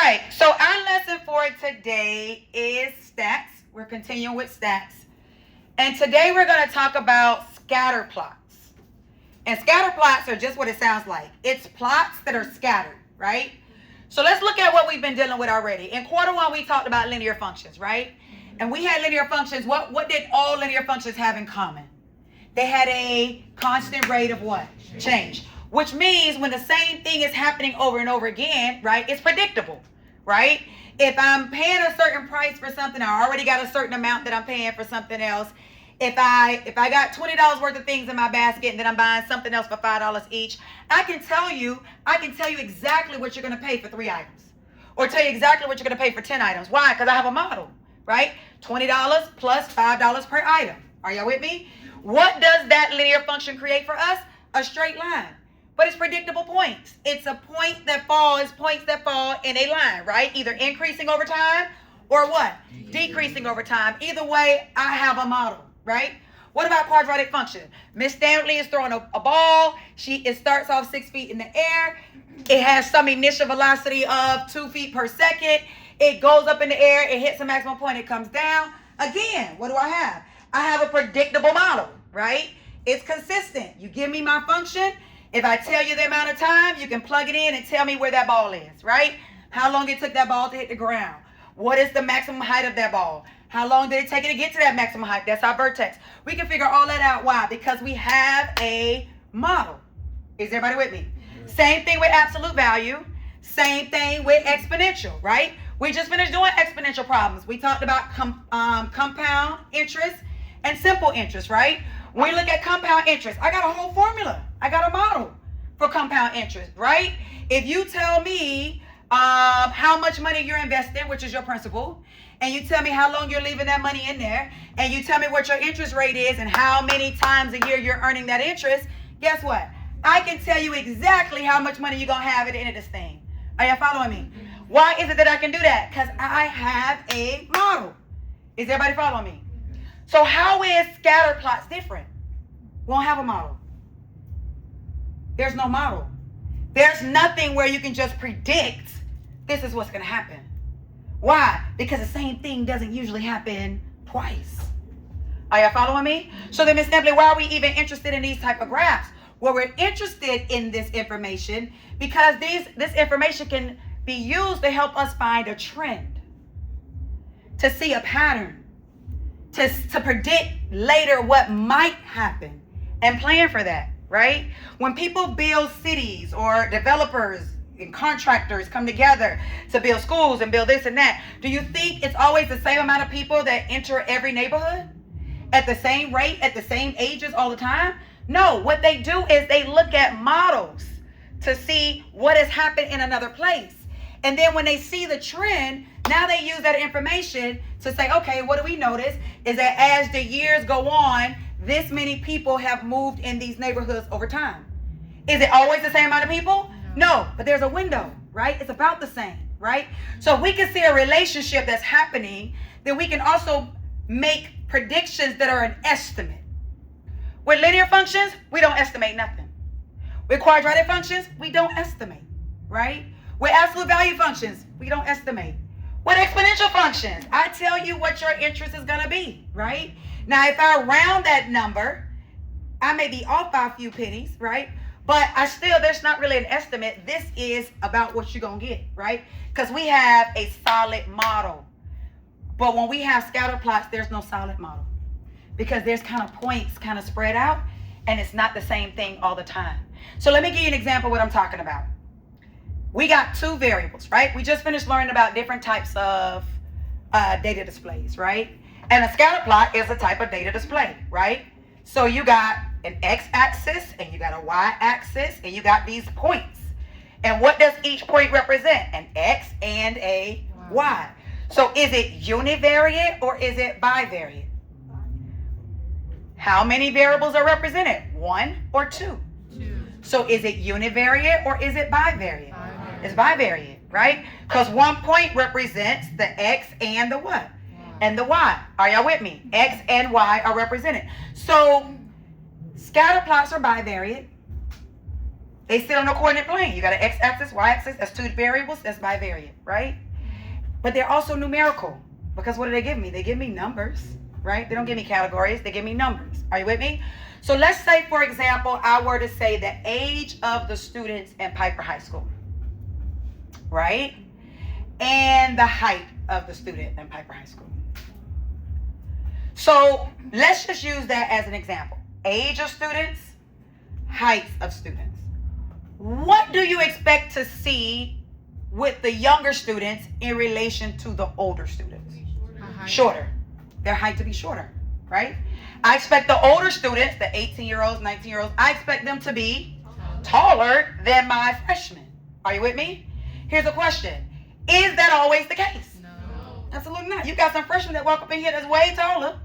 right, so our lesson for today is stats. We're continuing with stats. And today we're going to talk about scatter plots. And scatter plots are just what it sounds like. It's plots that are scattered, right? So let's look at what we've been dealing with already. In quarter one, we talked about linear functions, right? And we had linear functions. What did all linear functions have in common? They had a constant rate of what? Change. Which means when the same thing is happening over and over again, right, it's predictable, right? If I'm paying a certain price for something, I already got a certain amount that I'm paying for something else. If I got $20 worth of things in my basket and then I'm buying something else for $5 each, I can tell you exactly what you're going to pay for 3 items. Or tell you exactly what you're going to pay for 10 items. Why? Because I have a model, right? $20 plus $5 per item. Are y'all with me? What does that linear function create for us? A straight line. But it's predictable points. It's points that fall in a line, right? Either increasing over time or what? Decreasing over time. Either way, I have a model, right? What about quadratic function? Miss Stanley is throwing a ball. It starts off 6 feet in the air. It has some initial velocity of 2 feet per second. It goes up in the air. It hits the maximum point. It comes down. Again, what do I have? I have a predictable model, right? It's consistent. You give me my function. If I tell you the amount of time, you can plug it in and tell me where that ball is, right? How long it took that ball to hit the ground. What is the maximum height of that ball? How long did it take it to get to that maximum height? That's our vertex. We can figure all that out. Why? Because we have a model. Is everybody with me? Same thing with absolute value. Same thing with exponential, right? We just finished doing exponential problems. We talked about compound interest and simple interest, right? When we look at compound interest, I got a whole formula. I got a model for compound interest, right? If you tell me how much money you're investing, which is your principal, and you tell me how long you're leaving that money in there, and you tell me what your interest rate is and how many times a year you're earning that interest, guess what? I can tell you exactly how much money you're going to have at the end of this thing. Are y'all following me? Why is it that I can do that? Because I have a model. Is everybody following me? So how is scatter plots different? We don't have a model. There's no model. There's nothing where you can just predict this is what's going to happen. Why? Because the same thing doesn't usually happen twice. Are y'all following me? So then, Ms. Nembley, why are we even interested in these type of graphs? Well, we're interested in this information because this information can be used to help us find a trend, to see a pattern, to predict later what might happen and plan for that, right? When people build cities or developers and contractors come together to build schools and build this and that, do you think it's always the same amount of people that enter every neighborhood at the same rate, at the same ages all the time? No, what they do is they look at models to see what has happened in another place. And then when they see the trend, now they use that information to say, okay, what do we notice is that as the years go on, this many people have moved in these neighborhoods over time. Is it always the same amount of people? No, but there's a window, right? It's about the same, right? So if we can see a relationship that's happening, then we can also make predictions that are an estimate. With linear functions, we don't estimate nothing. With quadratic functions, we don't estimate, right? With absolute value functions, we don't estimate. With exponential functions, I tell you what your interest is going to be, right? Now, if I round that number, I may be off by a few pennies, right? But there's not really an estimate. This is about what you're going to get, right? Because we have a solid model. But when we have scatter plots, there's no solid model. Because there's kind of points kind of spread out, and it's not the same thing all the time. So let me give you an example of what I'm talking about. We got 2 variables, right? We just finished learning about different types of data displays, right? And a scatter plot is a type of data display, right? So you got an x-axis, and you got a y-axis, and you got these points. And what does each point represent? An x and a y. So is it univariate or is it bivariate? How many variables are represented? 1 or 2? 2. So is it univariate or is it bivariate? It's bivariate, right? Because 1 point represents the x and the what? And the y. Are y'all with me? X and y are represented. So scatter plots are bivariate. They sit on a coordinate plane. You got an x-axis, y-axis. That's two variables. That's bivariate, right? But they're also numerical, because what do they give me? They give me numbers, right? They don't give me categories. They give me numbers. Are you with me? So let's say, for example, I were to say the age of the students in Piper High School, right? And the height of the student in Piper High School. So let's just use that as an example. Age of students, height of students. What do you expect to see with the younger students in relation to the older students? Shorter. Their height to be shorter, right? I expect the older students, the 18-year-olds, 19-year-olds, I expect them to be taller than my freshmen. Are you with me? Here's a question. Is that always the case? No. Absolutely not. You got some freshmen that walk up in here that's way taller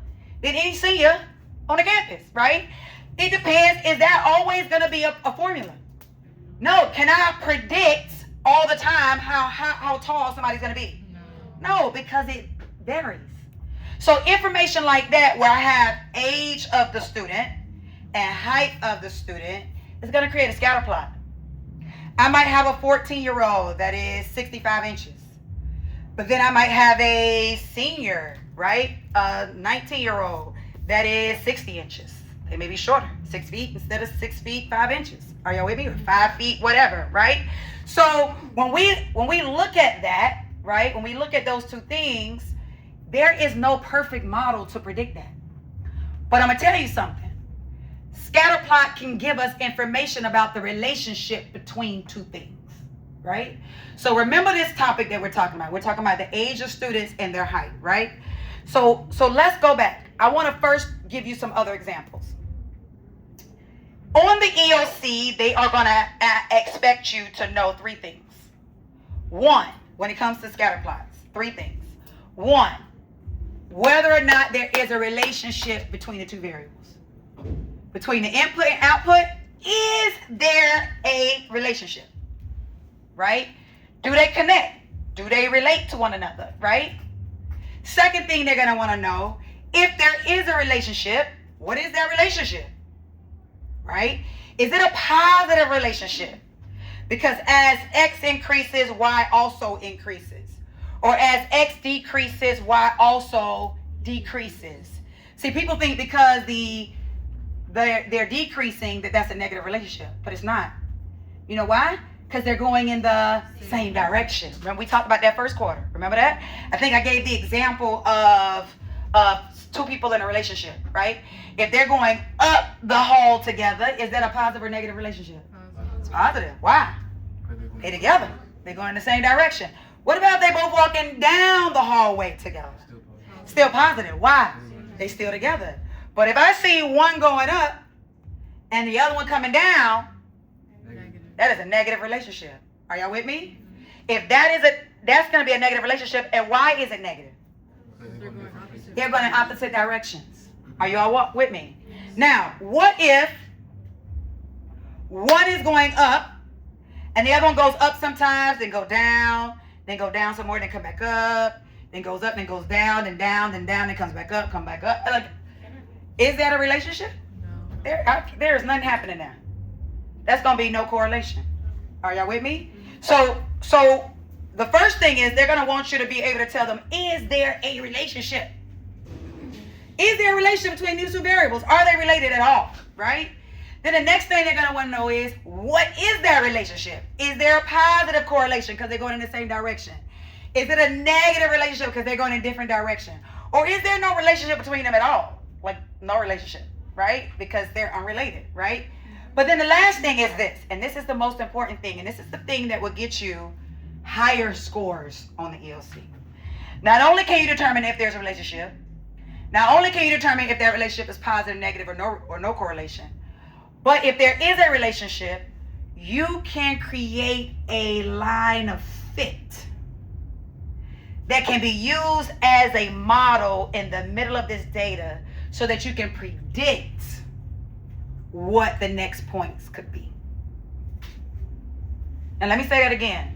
than any senior on the campus, right? It depends. Is that always going to be a formula? No. Can I predict all the time how tall somebody's going to be? No, because it varies. So information like that, where I have age of the student and height of the student, is going to create a scatter plot. I might have a 14-year-old that is 65 inches. But then I might have a senior, right? A 19-year-old that is 60 inches. They may be shorter, 6 feet instead of 6 feet, 5 inches. Are y'all with me? Or 5 feet, whatever, right? So when we look at that, right? When we look at those two things, there is no perfect model to predict that. But I'm going to tell you something. Scatter plot can give us information about the relationship between two things, right? So remember this topic that we're talking about. We're talking about the age of students and their height, right? So let's go back. I want to first give you some other examples. On the EOC, they are going to expect you to know three things. One, when it comes to scatter plots, three things. One, whether or not there is a relationship between the two variables. Between the input and output, is there a relationship? Right? Do they connect? Do they relate to one another? Right? Second thing they're going to want to know, if there is a relationship, what is that relationship? Right? Is it a positive relationship? Because as X increases, Y also increases. Or as X decreases, Y also decreases. See, people think because they're decreasing that's a negative relationship, but it's not. You know why? Because they're going in the same direction. Remember we talked about that first quarter. Remember that? I think I gave the example of two people in a relationship, right? If they're going up the hall together, is that a positive or negative relationship? It's positive. Why? They're together. They're going in the same direction. What about if they both walking down the hallway together? Still positive. Why? They still together. But if I see one going up and the other one coming down, that is a negative relationship. Are y'all with me? If that's going to be a negative relationship, and why is it negative? They're going in opposite directions. Are y'all with me? Now, what if one is going up and the other one goes up sometimes, then go down some more, then come back up, then goes up, then goes down, then down, then comes back up, come back up. Like, is that a relationship? No. There is nothing happening there. That's going to be no correlation. Are y'all with me? So the first thing is they're going to want you to be able to tell them, is there a relationship? Is there a relationship between these two variables? Are they related at all? Right? Then the next thing they're going to want to know is, what is that relationship? Is there a positive correlation because they're going in the same direction? Is it a negative relationship because they're going in a different direction? Or is there no relationship between them at all? Like, no relationship, right? Because they're unrelated, right? But then the last thing is this, and this is the most important thing, and this is the thing that will get you higher scores on the ELC. Not only can you determine if there's a relationship, not only can you determine if that relationship is positive, negative, or no correlation, but if there is a relationship, you can create a line of fit that can be used as a model in the middle of this data so that you can predict what the next points could be. And let me say that again.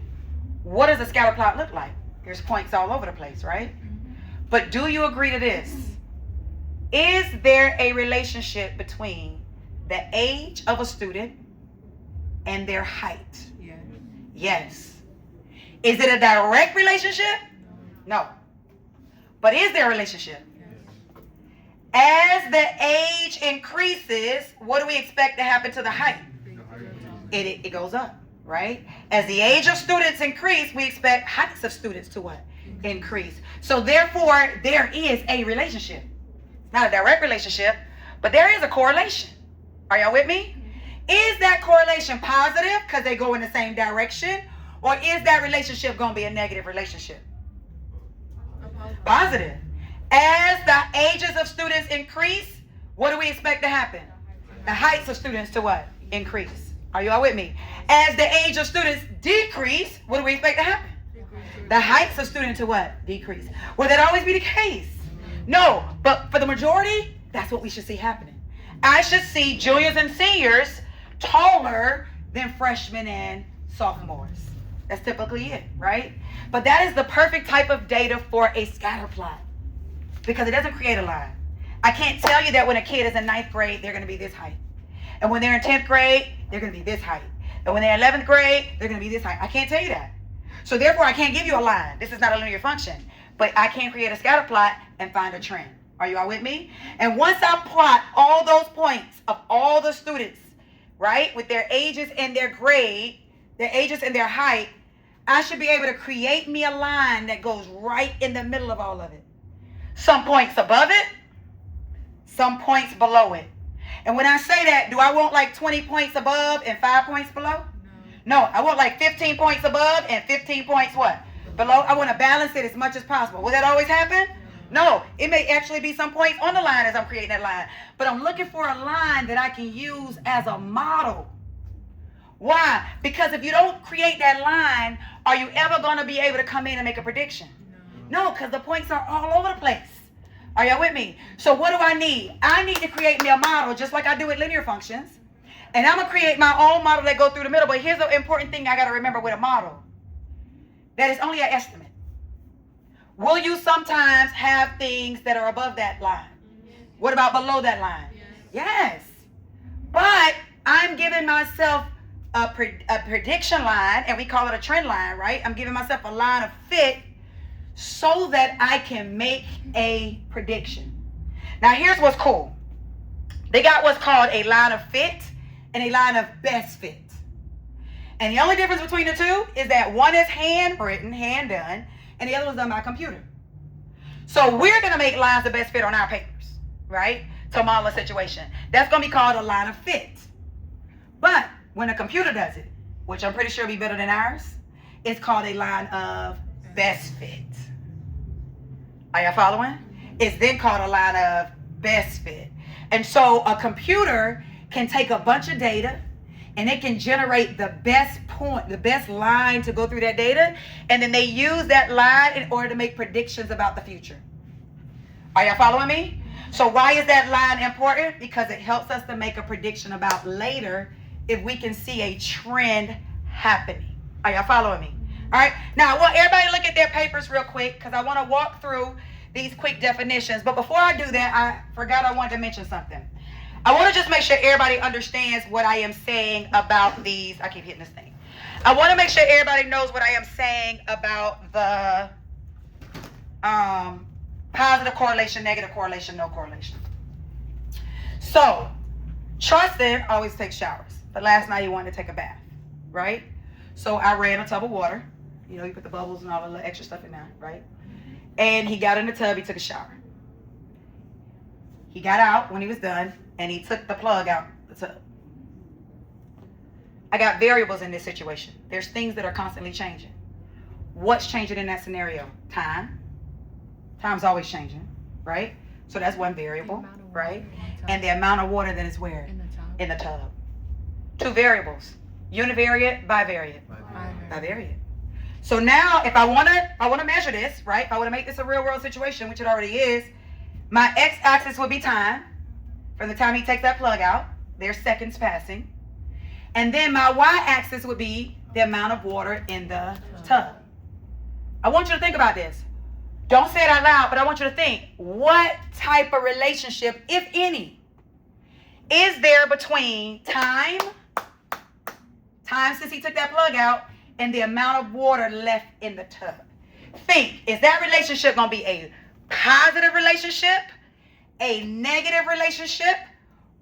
What does a scatter plot look like? There's points all over the place, right? But do you agree to this? Is there a relationship between the age of a student and their height. Yes. Yes. Is it a direct relationship? No. But is there a relationship? As the age increases, what do we expect to happen to the height? It goes up, right? As the age of students increase, we expect heights of students to what? Increase. So therefore, there is a relationship. Not a direct relationship, but there is a correlation. Are y'all with me? Is that correlation positive because they go in the same direction? Or is that relationship going to be a negative relationship? Positive. As the ages of students increase, what do we expect to happen? The heights of students to what? Increase. Are you all with me? As the age of students decrease, what do we expect to happen? The heights of students to what? Decrease. Will that always be the case? No, but for the majority, that's what we should see happening. I should see juniors and seniors taller than freshmen and sophomores. That's typically it, right? But that is the perfect type of data for a scatter plot because it doesn't create a line. I can't tell you that when a kid is in 9th grade, they're going to be this height. And when they're in 10th grade, they're going to be this height. And when they're in 11th grade, they're going to be this height. I can't tell you that. So therefore, I can't give you a line. This is not a linear function. But I can create a scatter plot and find a trend. Are you all with me? And once I plot all those points of all the students, right, with their ages and their grade, their ages and their height, I should be able to create me a line that goes right in the middle of all of it. Some points above it, some points below it. And when I say that, do I want like 20 points above and 5 points below? No, I want like 15 points above and 15 points what? Below. I want to balance it as much as possible. Will that always happen? No, it may actually be some points on the line as I'm creating that line. But I'm looking for a line that I can use as a model. Why? Because if you don't create that line, are you ever going to be able to come in and make a prediction? No, because the points are all over the place. Are y'all with me? So what do I need? I need to create me a model just like I do with linear functions. And I'm going to create my own model that go through the middle. But here's the important thing I got to remember with a model. That is only an estimate. Will you sometimes have things that are above that line? What about below that line? Yes. But I'm giving myself a prediction line, and we call it a trend line, right? I'm giving myself a line of fit so that I can make a prediction. Now, here's what's cool. They got what's called a line of fit and a line of best fit. And the only difference between the two is that one is handwritten, hand done, and the other was done by computer. So we're going to make lines of best fit on our papers, right? To model a situation. That's going to be called a line of fit. But when a computer does it, which I'm pretty sure will be better than ours, it's called a line of best fit. Are y'all following? It's then called a line of best fit. And so a computer can take a bunch of data and it can generate the best point, the best line to go through that data. And then they use that line in order to make predictions about the future. Are y'all following me? So why is that line important? Because it helps us to make a prediction about later if we can see a trend happening. Are y'all following me? All right. Now, I want everybody to look at their papers real quick because I want to walk through these quick definitions. But before I do that, I forgot I wanted to mention something. I want to just make sure everybody understands what I am saying about these. I keep hitting this thing. I want to make sure everybody knows what I am saying about the positive correlation, negative correlation, no correlation. So, Tristan always takes showers. But last night he wanted to take a bath, right? So I ran a tub of water. You know, you put the bubbles and all the little extra stuff in there, right? And he got in the tub, he took a shower. He got out when he was done, and he took the plug out the tub. I got variables in this situation. There's things that are constantly changing. What's changing in that scenario? Time. Time's always changing, right? So that's one variable, right? And the amount of water that is where? In the tub. Two variables. Univariate, bivariate. Bivariate. So now if I want to measure this, right? If I want to make this a real world situation, which it already is, my x-axis would be time. From the time he takes that plug out, there's seconds passing. And then my y-axis would be the amount of water in the tub. I want you to think about this. Don't say it out loud, but I want you to think, what type of relationship, if any, is there between time time since he took that plug out, and the amount of water left in the tub. Think, is that relationship going to be a positive relationship, a negative relationship,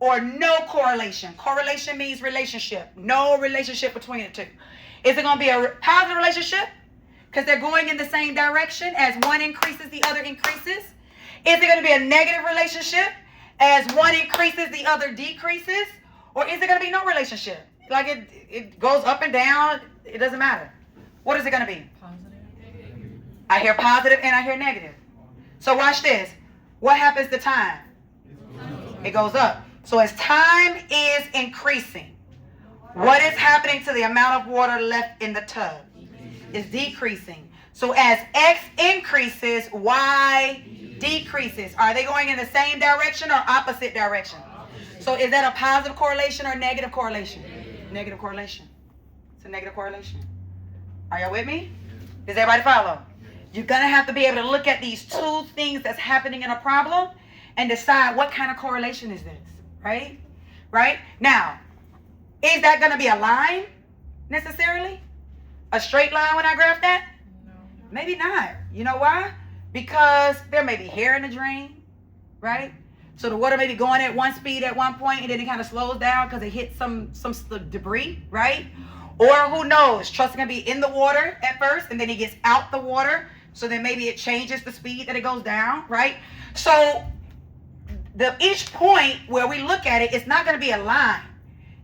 or no correlation? Correlation means relationship. No relationship between the two. Is it going to be a positive relationship because they're going in the same direction? As one increases, the other increases. Is it going to be a negative relationship? As one increases, the other decreases? Or is it going to be no relationship? Like it goes up and down. It doesn't matter. What is it going to be? Positive. I hear positive and I hear negative. So watch this. What happens to time? It goes up. So as time is increasing, what is happening to the amount of water left in the tub? It's decreasing. So as X increases, Y decreases. Are they going in the same direction or opposite direction? So is that a positive correlation or negative correlation? Negative correlation. It's a negative correlation. Are y'all with me? Does everybody follow? You're going to have to be able to look at these two things that's happening in a problem and decide what kind of correlation is this, right? Right? Now, is that going to be a line necessarily? A straight line when I graph that? No. Maybe not. You know why? Because there may be hair in the drain, right? So the water may be going at one speed at one point, and then it kind of slows down because it hits some debris, right? Or who knows, truck's going to be in the water at first, and then it gets out the water, so then maybe it changes the speed that it goes down, right? So each point where we look at it, it's not going to be a line.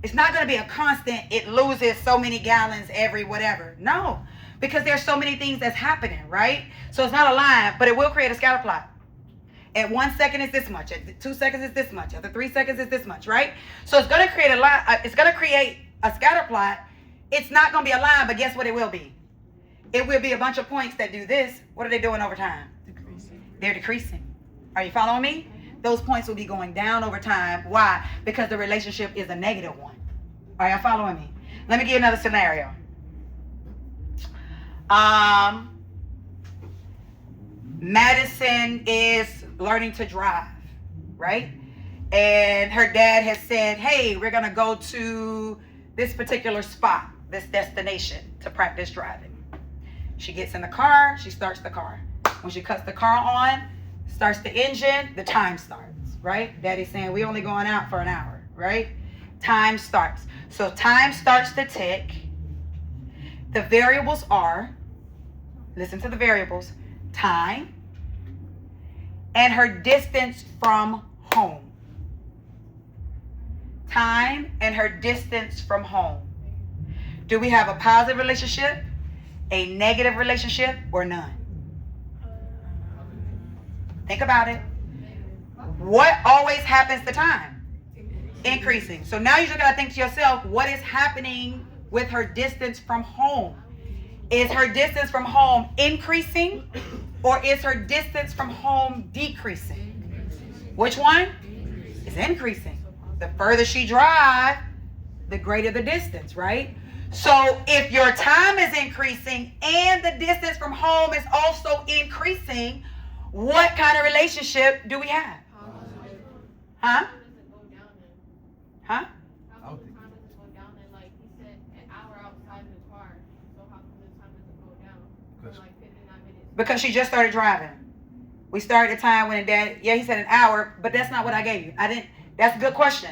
It's not going to be a constant, it loses so many gallons every whatever. No, because there's so many things that's happening, right? So it's not a line, but it will create a scatter plot. At 1 second is this much. At 2 seconds is this much. After 3 seconds is this much, right? So it's going to create a line. It's going to create a scatter plot. It's not going to be a line, but guess what it will be? It will be a bunch of points that do this. What are they doing over time? Decreasing. They're decreasing. Are you following me? Those points will be going down over time. Why? Because the relationship is a negative one. Are y'all following me? Let me give you another scenario. Madison is learning to drive, right? And her dad has said, hey, we're going to go to this particular spot, this destination to practice driving. She gets in the car, she starts the car. When she cuts the car on, starts the engine, the time starts, right? Daddy's saying, we only going out for an hour, right? Time starts. So time starts to tick. The variables are, listen to the variables, time and her distance from home. Time and her distance from home. Do we have a positive relationship, a negative relationship, or none? Think about it. What always happens to time? Increasing. So now you're going to think to yourself, what is happening with her distance from home? Is her distance from home increasing, or is her distance from home decreasing? Which one? It's increasing. The further she drives, the greater the distance, right? So if your time is increasing and the distance from home is also increasing, what kind of relationship do we have? Huh? Huh? Because she just started driving. We started the time when Dad, he said an hour, but that's not what I gave you. That's a good question.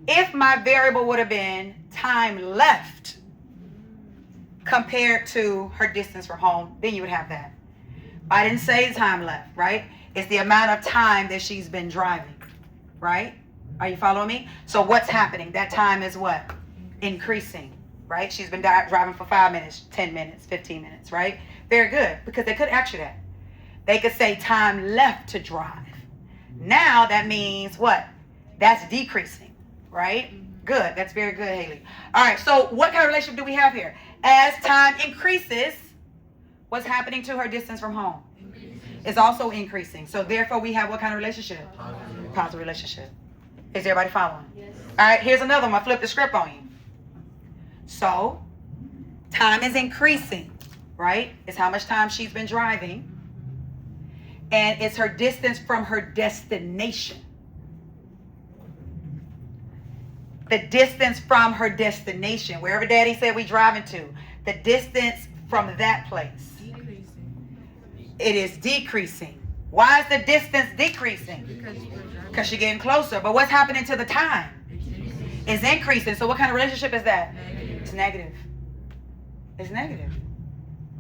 If my variable would have been time left compared to her distance from home, then you would have that. I didn't say time left, right? It's the amount of time that she's been driving, right? Are you following me? So what's happening? That time is what? Increasing, right? She's been driving for 5 minutes, 10 minutes, 15 minutes, right? Very good, because they could ask you that. They could say time left to drive. Now that means what? That's decreasing, right? Good. That's very good, Haley. All right, so what kind of relationship do we have here? As time increases, what's happening to her distance from home? It's also increasing. So therefore, we have what kind of relationship? Positive relationship. Is everybody following? Yes. All right, here's another one. I flipped the script on you. So time is increasing, right? It's how much time she's been driving. And it's her distance from her destination. the distance from her destination, wherever Daddy said we driving to, the distance from that place. It is decreasing. Why is the distance decreasing? Because she's getting closer. But what's happening to the time? It's increasing. So what kind of relationship is that? Negative. It's negative. It's negative.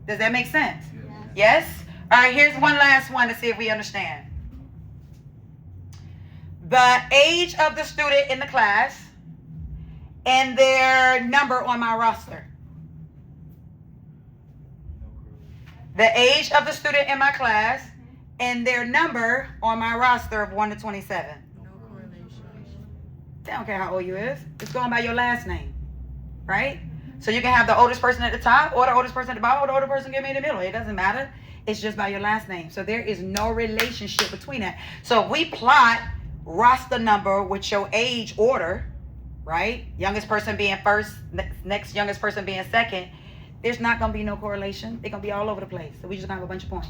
Does that make sense? Yes? All right, here's one last one to see if we understand. The age of the student in the class and their number on my roster. The age of the student in my class and their number on my roster of 1 to 27. No correlation. They don't care how old you is. It's going by your last name, right? So you can have the oldest person at the top or the oldest person at the bottom or the older person get me in the middle. It doesn't matter. It's just by your last name. So there is no relationship between that. So if we plot roster number with your age order, right? Youngest person being first, next youngest person being second, there's not going to be no correlation. They're going to be all over the place. So we just going to have a bunch of points,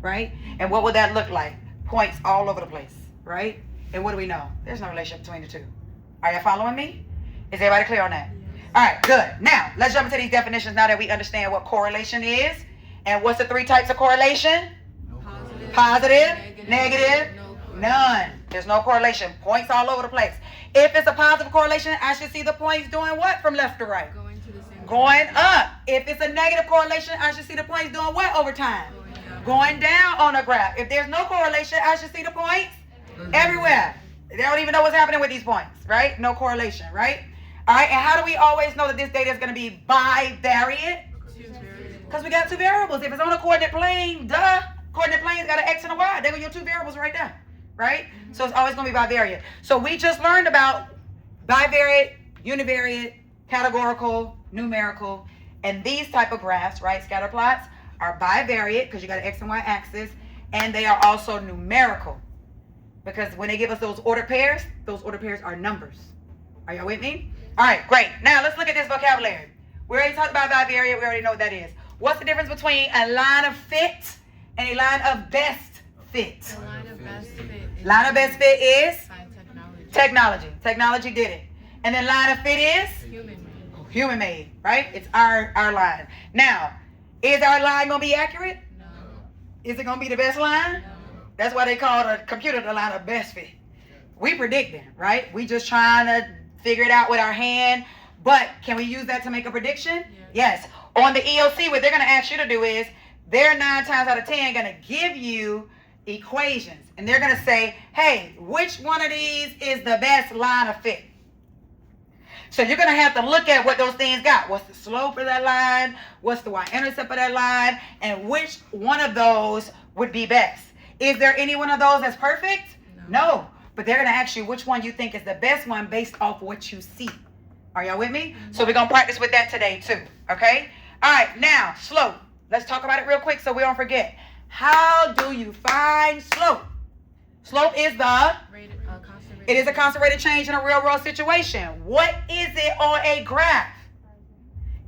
right? And what would that look like? Points all over the place, right? And what do we know? There's no relationship between the two. Are you following me? Is everybody clear on that? All right, good. Now, let's jump into these definitions now that we understand what correlation is. And what's the 3 types of correlation? Positive, negative, none. There's no correlation. Points all over the place. If it's a positive correlation, I should see the points doing what from left to right? Going to the same. Going up. If it's a negative correlation, I should see the points doing what over time? Going down on a graph. If there's no correlation, I should see the points everywhere. They don't even know what's happening with these points, right? No correlation, right? All right, and how do we always know that this data is going to be bivariate? Because we got 2 variables. If it's on a coordinate plane, duh, coordinate plane's got an X and a Y. There go your 2 variables right there, right? So it's always going to be bivariate. So we just learned about bivariate, univariate, categorical, numerical, and these type of graphs, right? Scatter plots are bivariate because you got an X and Y axis, and they are also numerical because when they give us those ordered pairs are numbers. Are y'all with me? All right, great. Now let's look at this vocabulary. We already talked about bivariate. We already know what that is. What's the difference between a line of fit and a line of best fit? The line of best fit. Line of best fit is? By technology. Technology. Technology did it. And then line of fit is? Human made. Human made, right? It's our line. Now, is our line going to be accurate? No. Is it going to be the best line? No. That's why they call the computer the line of best fit. We predicting, right? We just trying to figure it out with our hand. But can we use that to make a prediction? Yes. On the EOC, what they're going to ask you to do is, they're 9 times out of 10 going to give you equations. And they're going to say, hey, which one of these is the best line of fit? So you're going to have to look at what those things got. What's the slope of that line? What's the y-intercept of that line? And which one of those would be best? Is there any one of those that's perfect? No. But they're going to ask you which one you think is the best one based off what you see. Are y'all with me? So we're going to practice with that today too. Okay? All right. Now, slope. Let's talk about it real quick so we don't forget. How do you find slope? Slope is the... It is a constant rate of change in a real world situation. What is it on a graph?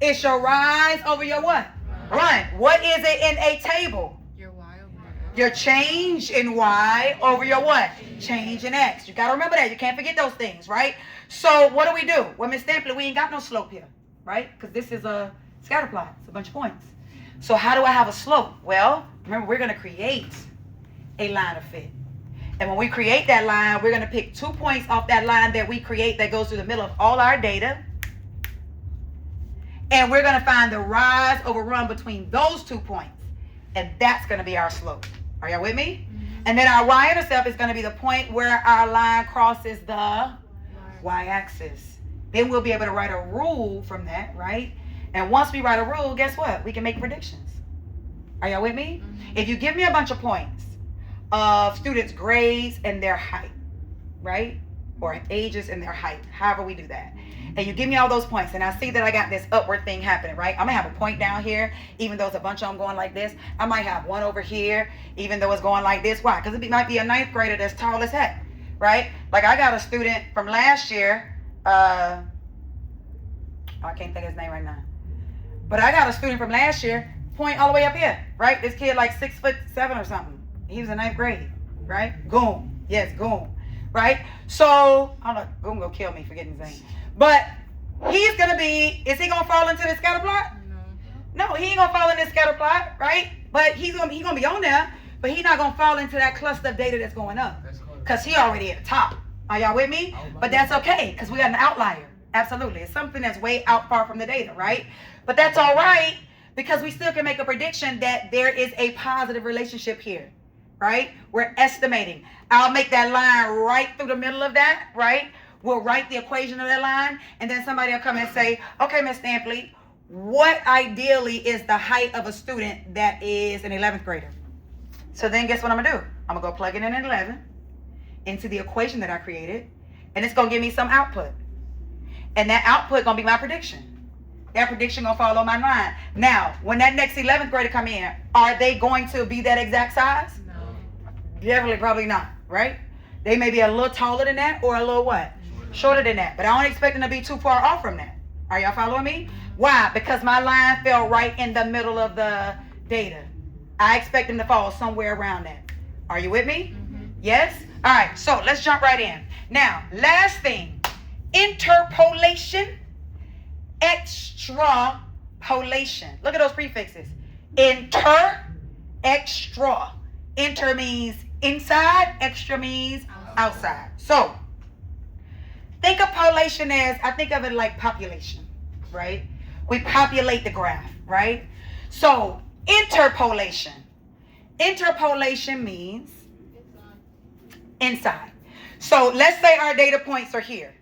It's your rise over your what? Run. What is it in a table? Your y over Your change in y over your what? Change in x. You got to remember that. You can't forget those things, right? So what do? Well, Miss Stampley, we ain't got no slope here, right? Because this is a scatter plot. It's a bunch of points. So how do I have a slope? Well, remember, we're going to create a line of fit. And when we create that line, we're going to pick 2 points off that line that we create that goes through the middle of all our data. And we're going to find the rise over run between those 2 points. And that's going to be our slope. Are y'all with me? And then our y-intercept is going to be the point where our line crosses the y-axis. Then we'll be able to write a rule from that, right? And once we write a rule, guess what? We can make predictions. Are y'all with me? If you give me a bunch of points of students' grades and their height, right? Or ages and their height, however we do that. And you give me all those points, and I see that I got this upward thing happening, right? I'm going to have a point down here, even though it's a bunch of them going like this. I might have one over here, even though it's going like this. Why? Because it might be a 9th grader that's tall as heck, right? Like I got a student from last year. I can't think of his name right now. But I got a student from last year, point all the way up here, right? This kid like 6'7" or something. He was in 9th grade, right? Goom. Yes, Goom. Right? So, I'm like, Goom gonna kill me for getting his name. But he's gonna be, is he gonna fall into the scatter plot? No. No, he ain't gonna fall in this scatter plot, right? But he's gonna be on there, but he's not gonna fall into that cluster of data that's going up. Because he already at the top. Are y'all with me? But that's okay, because we got an outlier. Absolutely. It's something that's way out far from the data, right? But that's all right, because we still can make a prediction that there is a positive relationship here, right? We're estimating. I'll make that line right through the middle of that, right? We'll write the equation of that line, and then somebody will come and say, okay, Ms. Stampley, what ideally is the height of a student that is an 11th grader? So then guess what I'm gonna do? I'm gonna go plug it in at 11 into the equation that I created, and it's gonna give me some output. And that output gonna be my prediction. That prediction gonna fall on my line. Now, when that next 11th grader come in, are they going to be that exact size? No. Definitely, probably not, right? They may be a little taller than that or a little what? Shorter than that. But I don't expect them to be too far off from that. Are y'all following me? Why? Because my line fell right in the middle of the data. I expect them to fall somewhere around that. Are you with me? Yes? All right, so let's jump right in. Now, last thing, interpolation, extrapolation. Look at those prefixes. Inter, extra. Inter means inside, extra means outside. So, think of polation as, I think of it like population, right? We populate the graph, right? So, interpolation. Interpolation means inside. So, let's say our data points are here,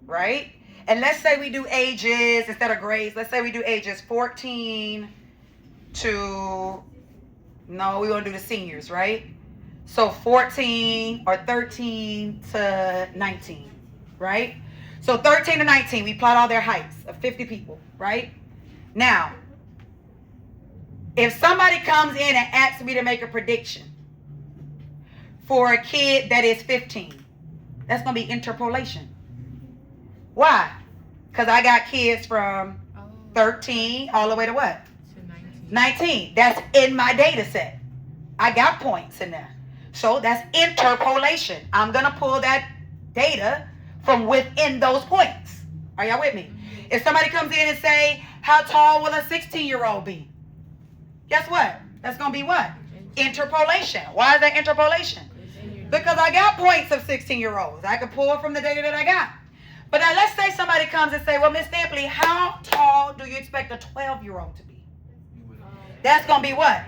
right? And let's say we do ages instead of grades. Let's say we do ages 14 to, no, we want to do the seniors, right? So 14 or 13 to 19, right? So 13 to 19, we plot all their heights of 50 people, right? Now, if somebody comes in and asks me to make a prediction for a kid that is 15, that's going to be interpolation. Why? Because I got kids from 13 all the way to what? To 19. 19. That's in my data set. I got points in there. So that's interpolation. I'm going to pull that data from within those points. Are y'all with me? If somebody comes in and say, how tall will a 16-year-old be? Guess what? That's going to be what? Interpolation. Why is that interpolation? Because I got points of 16-year-olds. I can pull from the data that I got. But now let's say somebody comes and say, well, Ms. Stampley, how tall do you expect a 12-year-old to be? That's going to be what?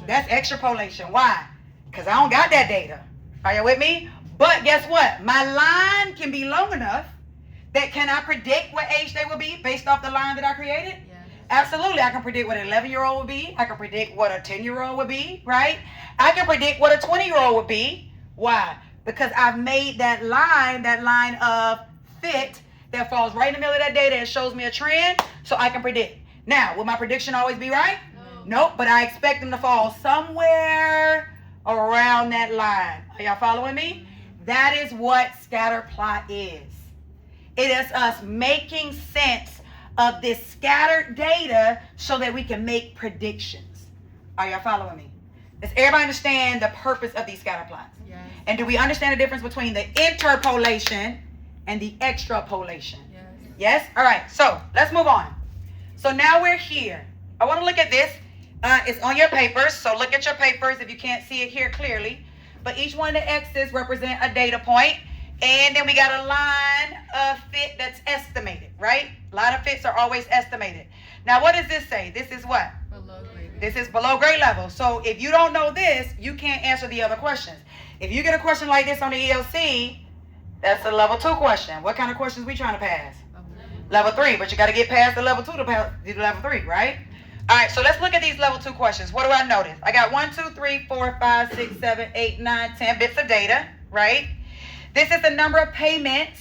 That's extrapolation. Why? Because I don't got that data. Are you with me? But guess what? My line can be long enough that can I predict what age they will be based off the line that I created? Yes. Absolutely. I can predict what an 11-year-old would be. I can predict what a 10-year-old would be, right? I can predict what a 20-year-old would be. Why? Because I've made that line of fit that falls right in the middle of that data and shows me a trend so I can predict. Now, will my prediction always be right? No. Nope, but I expect them to fall somewhere around that line. Are y'all following me? That is what scatter plot is. It is us making sense of this scattered data so that we can make predictions. Are y'all following me? Does everybody understand the purpose of these scatter plots? Yes. And do we understand the difference between the interpolation and the extrapolation? Yes. Yes? All right, so let's move on. So now we're here. I want to look at this. It's on your papers, so look at your papers if you can't see it here clearly. But each one of the X's represent a data point, and then we got a line of fit that's estimated, right? Line of fits are always estimated. Now, what does this say? This is what? Below grade. This is below grade level. So if you don't know this, you can't answer the other questions. If you get a question like this on the ELC, that's a level 2 question. What kind of questions we trying to pass? Level 3, but you got to get past the level 2 to pass the level 3, right? All right, so let's look at these level 2 questions. What do I notice? I got 1, 2, 3, 4, 5, 6, 7, 8, 9, 10 bits of data, right? This is the number of payments,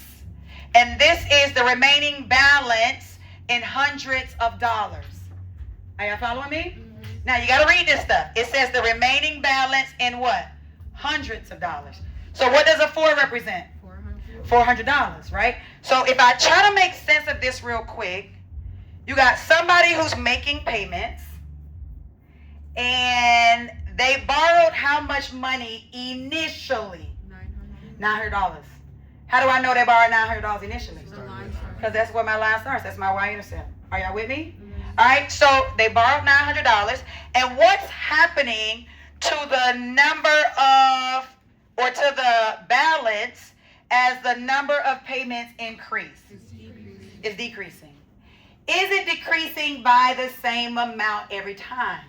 and this is the remaining balance in hundreds of dollars. Are y'all following me? Now, you got to read this stuff. It says the remaining balance in what? Hundreds of dollars. So what does a 4 represent? $400, right? So if I try to make sense of this real quick, you got somebody who's making payments, and they borrowed how much money initially? $900. How do I know they borrowed $900 initially? The line starts because that's where my line starts. That's my y-intercept. Are y'all with me? All right, so they borrowed $900, and what's happening to the number of, or to the balance as the number of payments increase? It's decreasing. Is it decreasing by the same amount every time?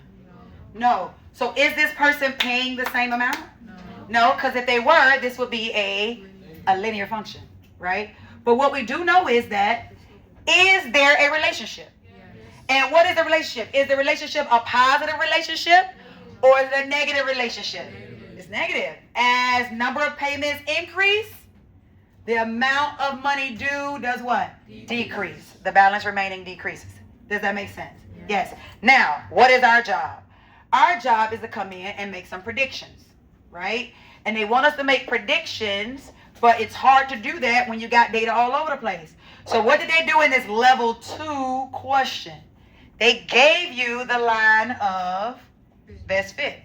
No. So is this person paying the same amount? No, because if they were, this would be a linear function, right? But what we do know is that, is there a relationship? And what is the relationship? Is the relationship a positive relationship or is it a negative relationship? It's negative. As number of payments increase, the amount of money due does what? Decrease. The balance remaining decreases. Does that make sense? Yes. Now, what is our job? Our job is to come in and make some predictions, right? And they want us to make predictions, but it's hard to do that when you got data all over the place. So what did they do in this level 2 question? They gave you the line of best fit.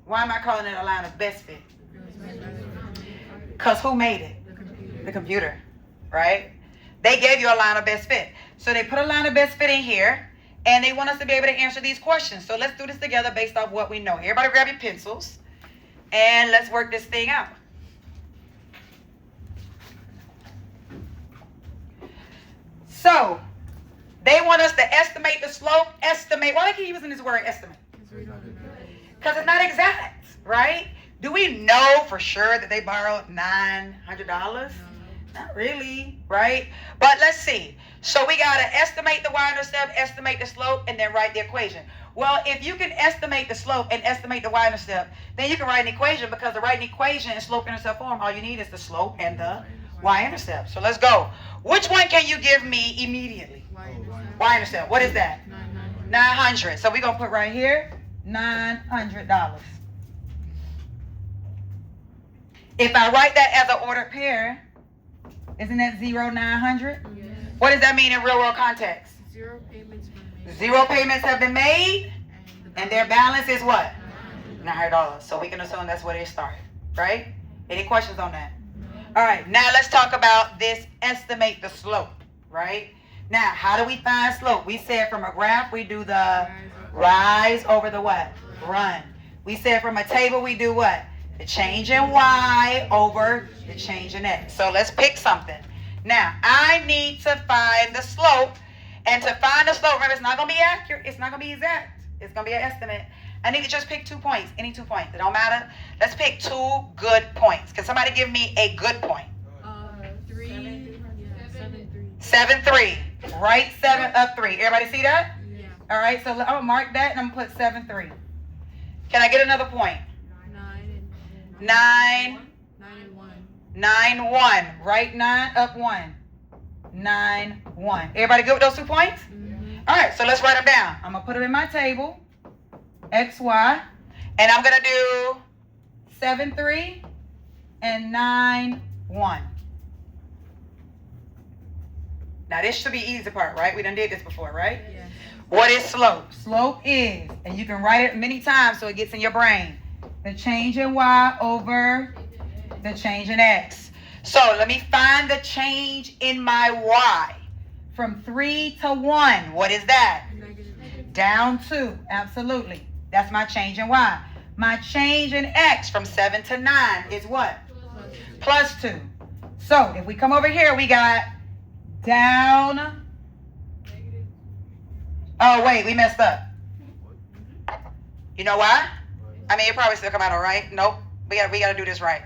Why am I calling it a line of best fit? Because who made it? The computer, right? They gave you a line of best fit. So they put a line of best fit in here, and they want us to be able to answer these questions. So let's do this together based off what we know. Everybody grab your pencils, and let's work this thing out. So they want us to estimate the slope. Estimate. Why do they keep using this word estimate? Because it's not exact, right? Do we know for sure that they borrowed $900? Not really, right? But let's see. So we got to estimate the y-intercept, estimate the slope, and then write the equation. Well, if you can estimate the slope and estimate the y-intercept, then you can write an equation, because to write an equation in slope-intercept form, all you need is the slope and the y-intercept. So let's go. Which one can you give me immediately? Y-intercept. What is that? 900. So we're going to put right here, $900. If I write that as an ordered pair, isn't that 0, 900? Yes. What does that mean in real world context? 0 payments were made. 0 payments have been made, and their balance is what? $900. So we can assume that's where they started, right? Any questions on that? All right, now let's talk about this estimate the slope, right? Now, how do we find slope? We said from a graph, we do the rise over the what? Run. We said from a table, we do what? The change in y over the change in x. So let's pick something. Now, I need to find the slope. And to find the slope, remember, it's not going to be accurate. It's not going to be exact. It's going to be an estimate. I need to just pick 2 points. Any 2 points. It don't matter. Let's pick 2 good points. Can somebody give me a good point? 7, 3. Right, 7 up 3. Everybody see that? Yeah. All right, so I'm going to mark that, and I'm going to put 7, 3. Can I get another point? 9 and 1. 9, 1. Right 9 up 1. 9, 1. Everybody good with those 2 points? Mm-hmm. All right, so let's write them down. I'm going to put them in my table. X, Y. And I'm going to do 7, 3 and 9, 1. Now, this should be easy part, right? We done did this before, right? Yes. What is slope? Slope is, and you can write it many times so it gets in your brain, the change in y over the change in x. So let me find the change in my y. From 3 to 1, what is that? Down 2, absolutely. That's my change in y. My change in x from 7 to 9 is what? Plus 2. So if we come over here, we got down. Oh, wait, we messed up. You know why? I mean, it probably still come out all right. Nope. We got to do this right.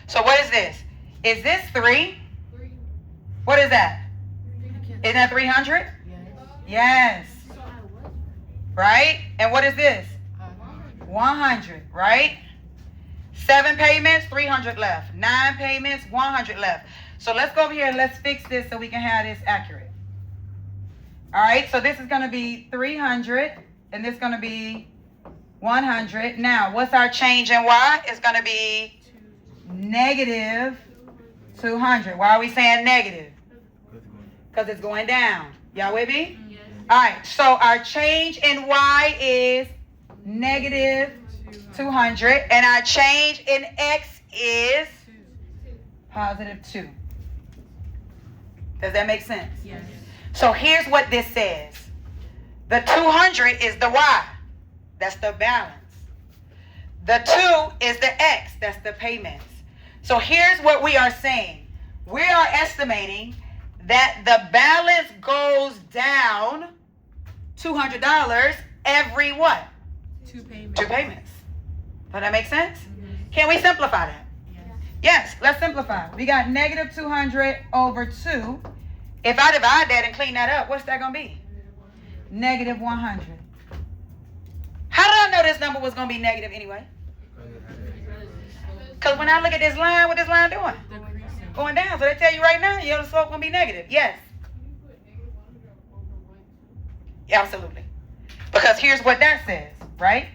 So what is this? Is this 3? What is that? Isn't that 300? Yes. Right? And what is this? 100, right? 7 payments, 300 left. 9 payments, 100 left. So let's go over here and let's fix this so we can have this accurate. All right, so this is going to be 300, and this is going to be 100. Now, what's our change in y? It's going to be negative 200. Why are we saying negative? Because it's going down. Y'all with me? Yes. All right, so our change in y is negative 200, and our change in x is positive 2. Does that make sense? Yes. So here's what this says. The 200 is the Y. That's the balance. The 2 is the X. That's the payments. So here's what we are saying. We are estimating that the balance goes down $200 every what? 2 payments. 2 payments. Does that make sense? Mhm. Can we simplify that? Yes. Yes, let's simplify. We got negative 200 over 2. If I divide that and clean that up, what's that going to be? Negative 100. How did I know this number was going to be negative anyway? Because when I look at this line, what this line doing? Decreasing. Going down. So they tell you right now, your slope going to be negative. Yes. Absolutely. Because here's what that says, right?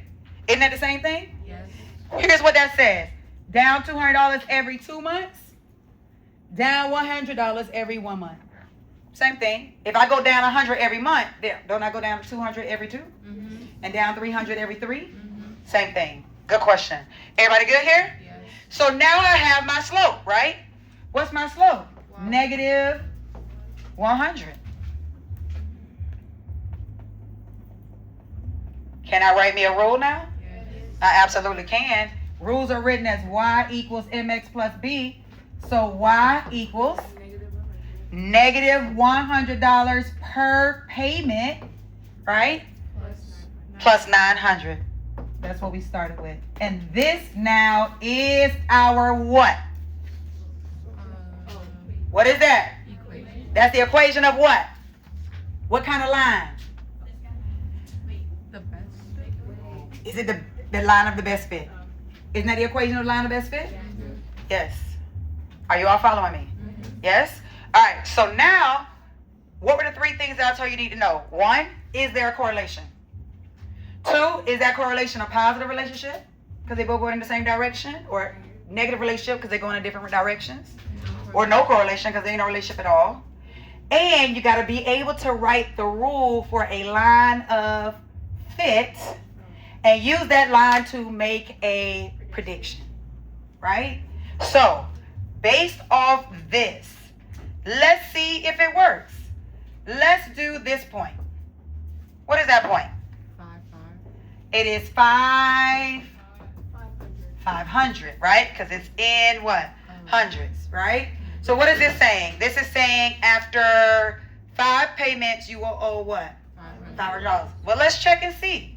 Isn't that the same thing? Yes. Here's what that says. Down $200 every 2 months. Down $100 every 1 month. Same thing. If I go down 100 every month, don't I go down 200 every 2? Mm-hmm. And down 300 every 3? Mm-hmm. Same thing. Good question. Everybody good here? Yes. So now I have my slope, right? What's my slope? Wow. Negative 100. Can I write me a rule now? Yes. I absolutely can. Rules are written as y equals mx plus b. So y equals negative $100 per payment, right? Plus 900. That's what we started with. And this now is our what? What is that? Equation. That's the equation of what? What kind of line? The best. Is it the line of the best fit? Isn't that the equation of the line of best fit? Yes. Are you all following me? Mm-hmm. Yes? All right. So now, what were the 3 things that I told you need to know? 1, is there a correlation? 2, is that correlation a positive relationship? Because they both go in the same direction? Or negative relationship because they go in different directions? Or no correlation because there ain't no relationship at all? And you got to be able to write the rule for a line of fit and use that line to make a prediction, right? So, based off this, let's see if it works. Let's do this point. What is that point? 5. It is 500, right? Because it's in what? Hundreds, right? So what is this saying? This is saying after 5 payments, you will owe what? $500. Well, let's check and see.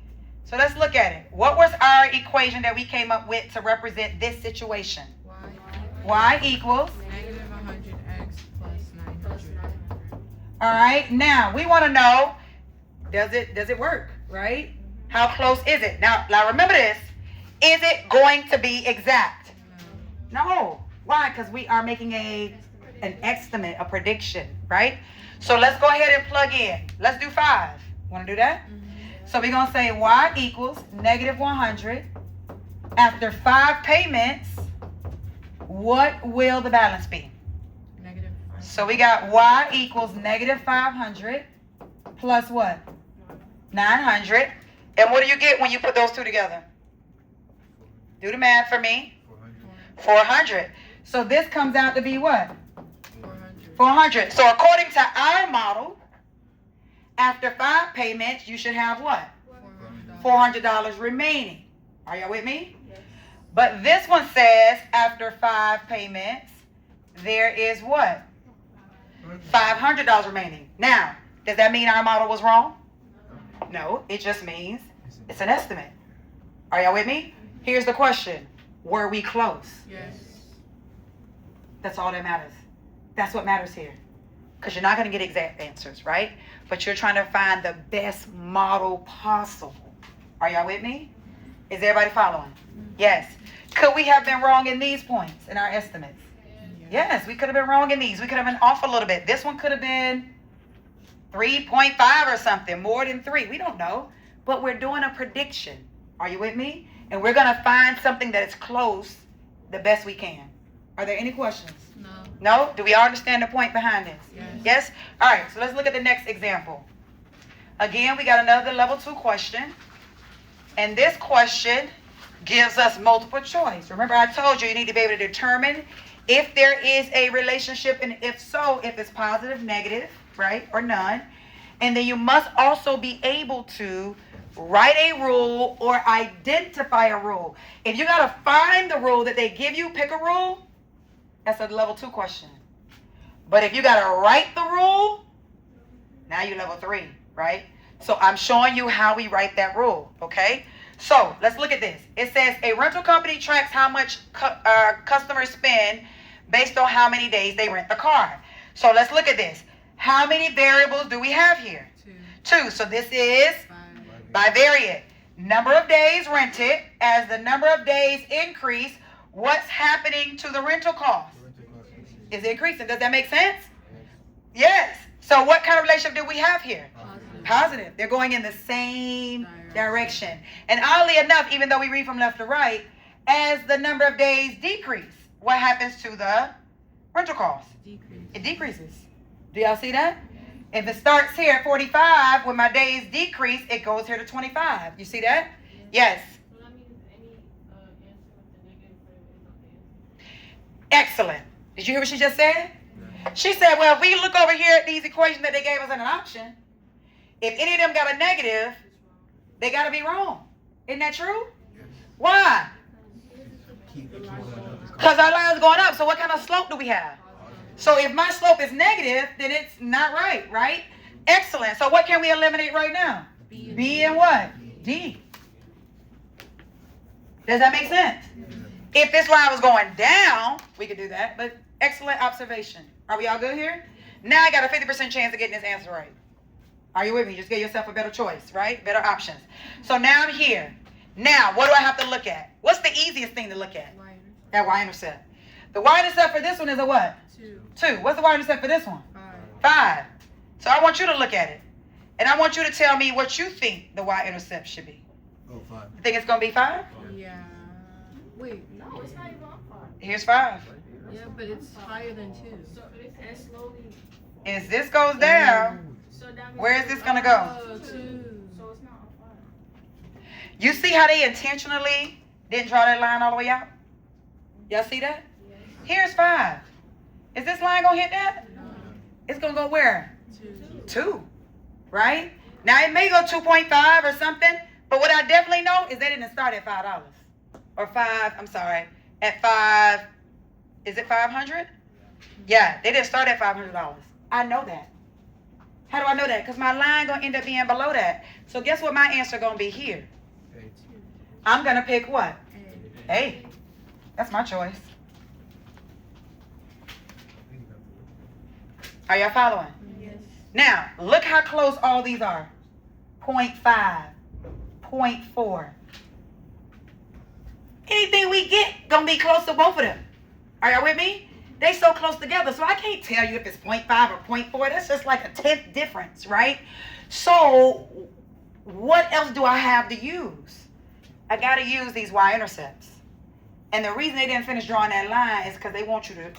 So let's look at it. What was our equation that we came up with to represent this situation? Y equals. Negative 100x plus 900. All right. Now we want to know, does it work, right? How close is it? Now remember this. Is it going to be exact? No. Why? Because we are making an estimate, a prediction, right? So let's go ahead and plug in. Let's do 5. Want to do that? Mm-hmm. So we're going to say y equals negative 100. After 5 payments, what will the balance be? Negative 5. So we got y equals negative 500 plus what? 900. And what do you get when you put those 2 together? Do the math for me. 400. So this comes out to be what? 400. 400. So according to our model, after 5 payments, you should have what? $400 remaining. Are y'all with me? Yes. But this one says after 5 payments, there is what? $500 remaining. Now, does that mean our model was wrong? No, it just means it's an estimate. Are y'all with me? Here's the question. Were we close? Yes. That's all that matters. That's what matters here. Because you're not going to get exact answers, right? But you're trying to find the best model possible. Are y'all with me? Is everybody following? Yes. Could we have been wrong in these points, in our estimates? Yes, we could have been wrong in these. We could have been off a little bit. This one could have been 3.5 or something, more than 3. We don't know. But we're doing a prediction. Are you with me? And we're going to find something that is close the best we can. Are there any questions? No. No? Do we all understand the point behind this? Yes. Yes? All right, so let's look at the next example. Again, we got another level 2 question. And this question gives us multiple choice. Remember I told you need to be able to determine if there is a relationship, and if so, if it's positive, negative, right, or none. And then you must also be able to write a rule or identify a rule. If you got to find the rule that they give you, pick a rule, that's a level 2 question. But if you got to write the rule, now you're level 3, right? So I'm showing you how we write that rule, okay? So let's look at this. It says a rental company tracks how much customers spend based on how many days they rent the car. So let's look at this. How many variables do we have here? 2. So this is bivariate. Number of days rented. As the number of days increase, what's happening to the rental cost? Is it increasing? Does that make sense? Yes. So what kind of relationship do we have here? Positive. They're going in the same direction. And oddly enough, even though we read from left to right, as the number of days decrease, what happens to the rental cost? It decreases. Do y'all see that? If it starts here at 45, when my days decrease, it goes here to 25. You see that? Yes. So that means any answer with the negative is not the answer. Excellent. Did you hear what she just said? She said, well, if we look over here at these equations that they gave us in an option, if any of them got a negative, they got to be wrong. Isn't that true? Why? Because our line's going up. So what kind of slope do we have? So if my slope is negative, then it's not right, right? Excellent. So what can we eliminate right now? B and what? D. Does that make sense? If this line was going down, we could do that. But excellent observation. Are we all good here? Now I got a 50% chance of getting this answer right. Are you with me? Just give yourself a better choice, right? Better options. So now I'm here. Now, what do I have to look at? What's the easiest thing to look at? That y-intercept. The y-intercept for this one is a what? 2. What's the y-intercept for this one? 5. So I want you to look at it. And I want you to tell me what you think the y-intercept should be. Oh, 5. You think it's going to be 5? Yeah. Wait. No, it's not even on 5. Here's 5. Yeah, but it's higher than 2. So it's slowly. As this goes down, So that means where is this going to go? Oh, 2. So it's not on 5. You see how they intentionally didn't draw that line all the way out? Y'all see that? Yes. Here's 5. Is this line going to hit that? No. It's going to go where? 2. 2. Right? Now, it may go 2.5 or something, but what I definitely know is they didn't start at $5. Or 5, I'm sorry, at 5, is it 500? Yeah, they didn't start at $500. I know that. How do I know that? Because my line going to end up being below that. So guess what my answer going to be here? I'm going to pick what? A. That's my choice. Are y'all following? Yes. Now, look how close all these are. 0.5, 0.4. Anything we get gonna be close to both of them. Are y'all with me? They so close together, so I can't tell you if it's 0.5 or 0.4. That's just like a 10th difference, right? So, what else do I have to use? I gotta use these y-intercepts. And the reason they didn't finish drawing that line is because they want you to,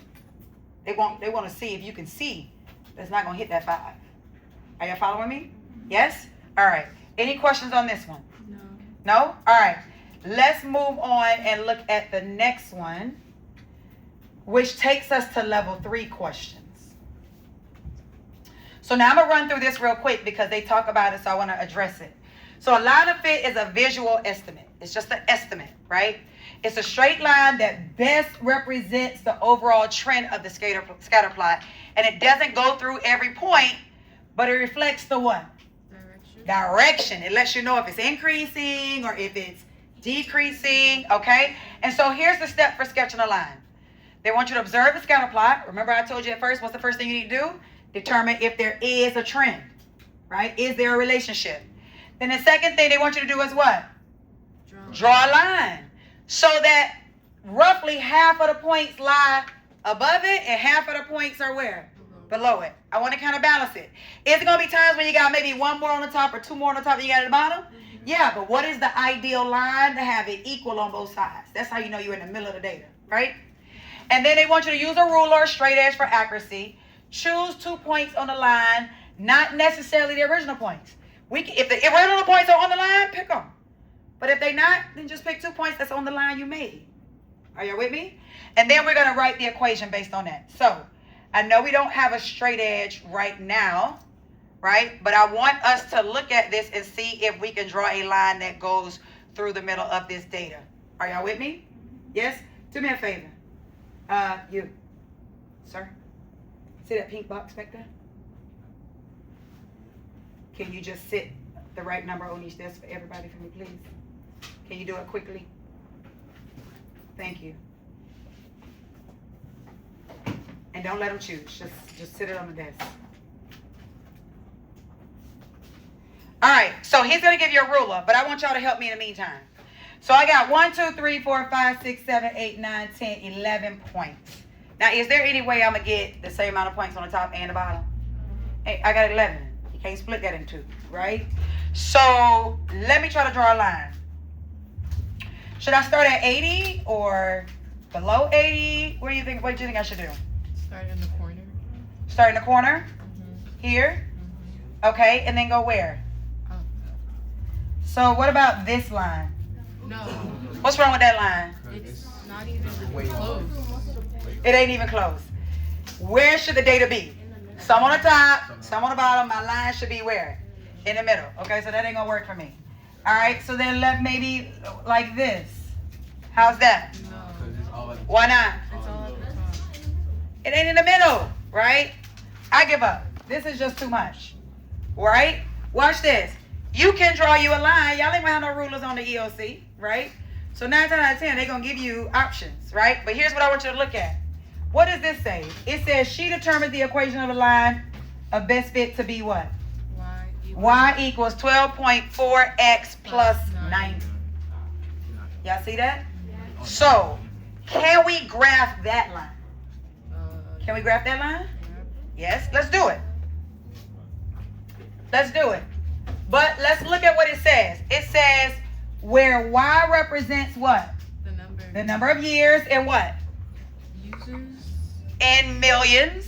they want to see if you can see that's not gonna hit that 5. Are y'all following me? Yes? All right. Any questions on this one? No. No? All right. Let's move on and look at the next one, which takes us to level 3 questions. So now I'm going to run through this real quick because they talk about it, so I want to address it. So a line of fit is a visual estimate. It's just an estimate, right? It's a straight line that best represents the overall trend of the scatter plot. And it doesn't go through every point, but it reflects the what? Direction. It lets you know if it's increasing or if it's decreasing, okay? And so here's the step for sketching a line. They want you to observe the scatter plot. Remember I told you at first, what's the first thing you need to do? Determine if there is a trend, right? Is there a relationship? Then the second thing they want you to do is what? Draw a line. So that roughly half of the points lie above it and half of the points are where? Below it. I want to kind of balance it. Is it going to be times when you got maybe one more on the top or two more on the top than you got at the bottom? Yeah, but what is the ideal line to have it equal on both sides? That's how you know you're in the middle of the data, right? And then they want you to use a ruler or straight edge for accuracy. Choose 2 points on the line, not necessarily the original points. If the original points are on the line, pick them. But if they're not, then just pick 2 points that's on the line you made. Are you with me? And then we're going to write the equation based on that. So I know we don't have a straight edge right now, right? But I want us to look at this and see if we can draw a line that goes through the middle of this data. Are y'all with me? Yes? Do me a favor. You, sir. See that pink box back there? Can you just sit the right number on each desk for everybody for me, please? Can you do it quickly? Thank you. And don't let them choose. Just sit it on the desk. All right, so he's going to give you a ruler, but I want y'all to help me in the meantime. So I got 1, 2, 3, 4, 5, 6, 7, 8, 9, 10, 11 points. Now, is there any way I'm going to get the same amount of points on the top and the bottom? Hey, I got 11. You can't split that in two, right? So let me try to draw a line. Should I start at 80 or below 80? What do you think I should do? Start in the corner. Start in the corner? Mm-hmm. Here? Mm-hmm. Okay, and then go where? Up. So what about this line? No. What's wrong with that line? It's not even close. It ain't even close. Where should the data be? Some on the top, some on the bottom. My line should be where? In the middle. Okay, so that ain't gonna work for me. All right, so then let maybe like this. How's that? No. Why not? It's all at the top. It ain't in the middle, right? I give up. This is just too much, right? Watch this. You can draw you a line. Y'all ain't gonna have no rulers on the EOC, right? So 9 times out of 10, they're gonna give you options, right? But here's what I want you to look at. What does this say? It says she determined the equation of the line of best fit to be what? Y equals 12.4x plus 90. Y'all see that? So, can we graph that line? Can we graph that line? Yes, let's do it. Let's do it. But let's look at what it says. It says where Y represents what? The number of years and what? Users. In millions.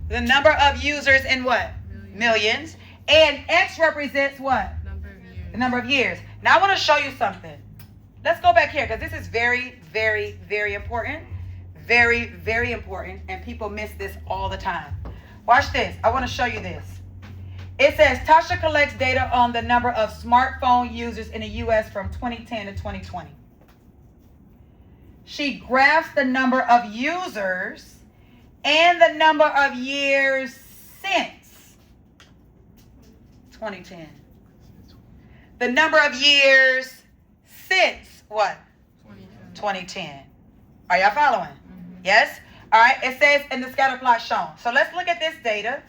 The number of users in what? Millions. And X represents what? Number of years. The number of years. Now I want to show you something. Let's go back here because this is very, very, very important. Very, very important. And people miss this all the time. Watch this. I want to show you this. It says Tasha collects data on the number of smartphone users in the U.S. from 2010 to 2020. She graphs the number of users and the number of years since 2010. The number of years since what? 2010. Are y'all following? Mm-hmm. Yes? All right. It says in the scatter plot shown. So let's look at this data.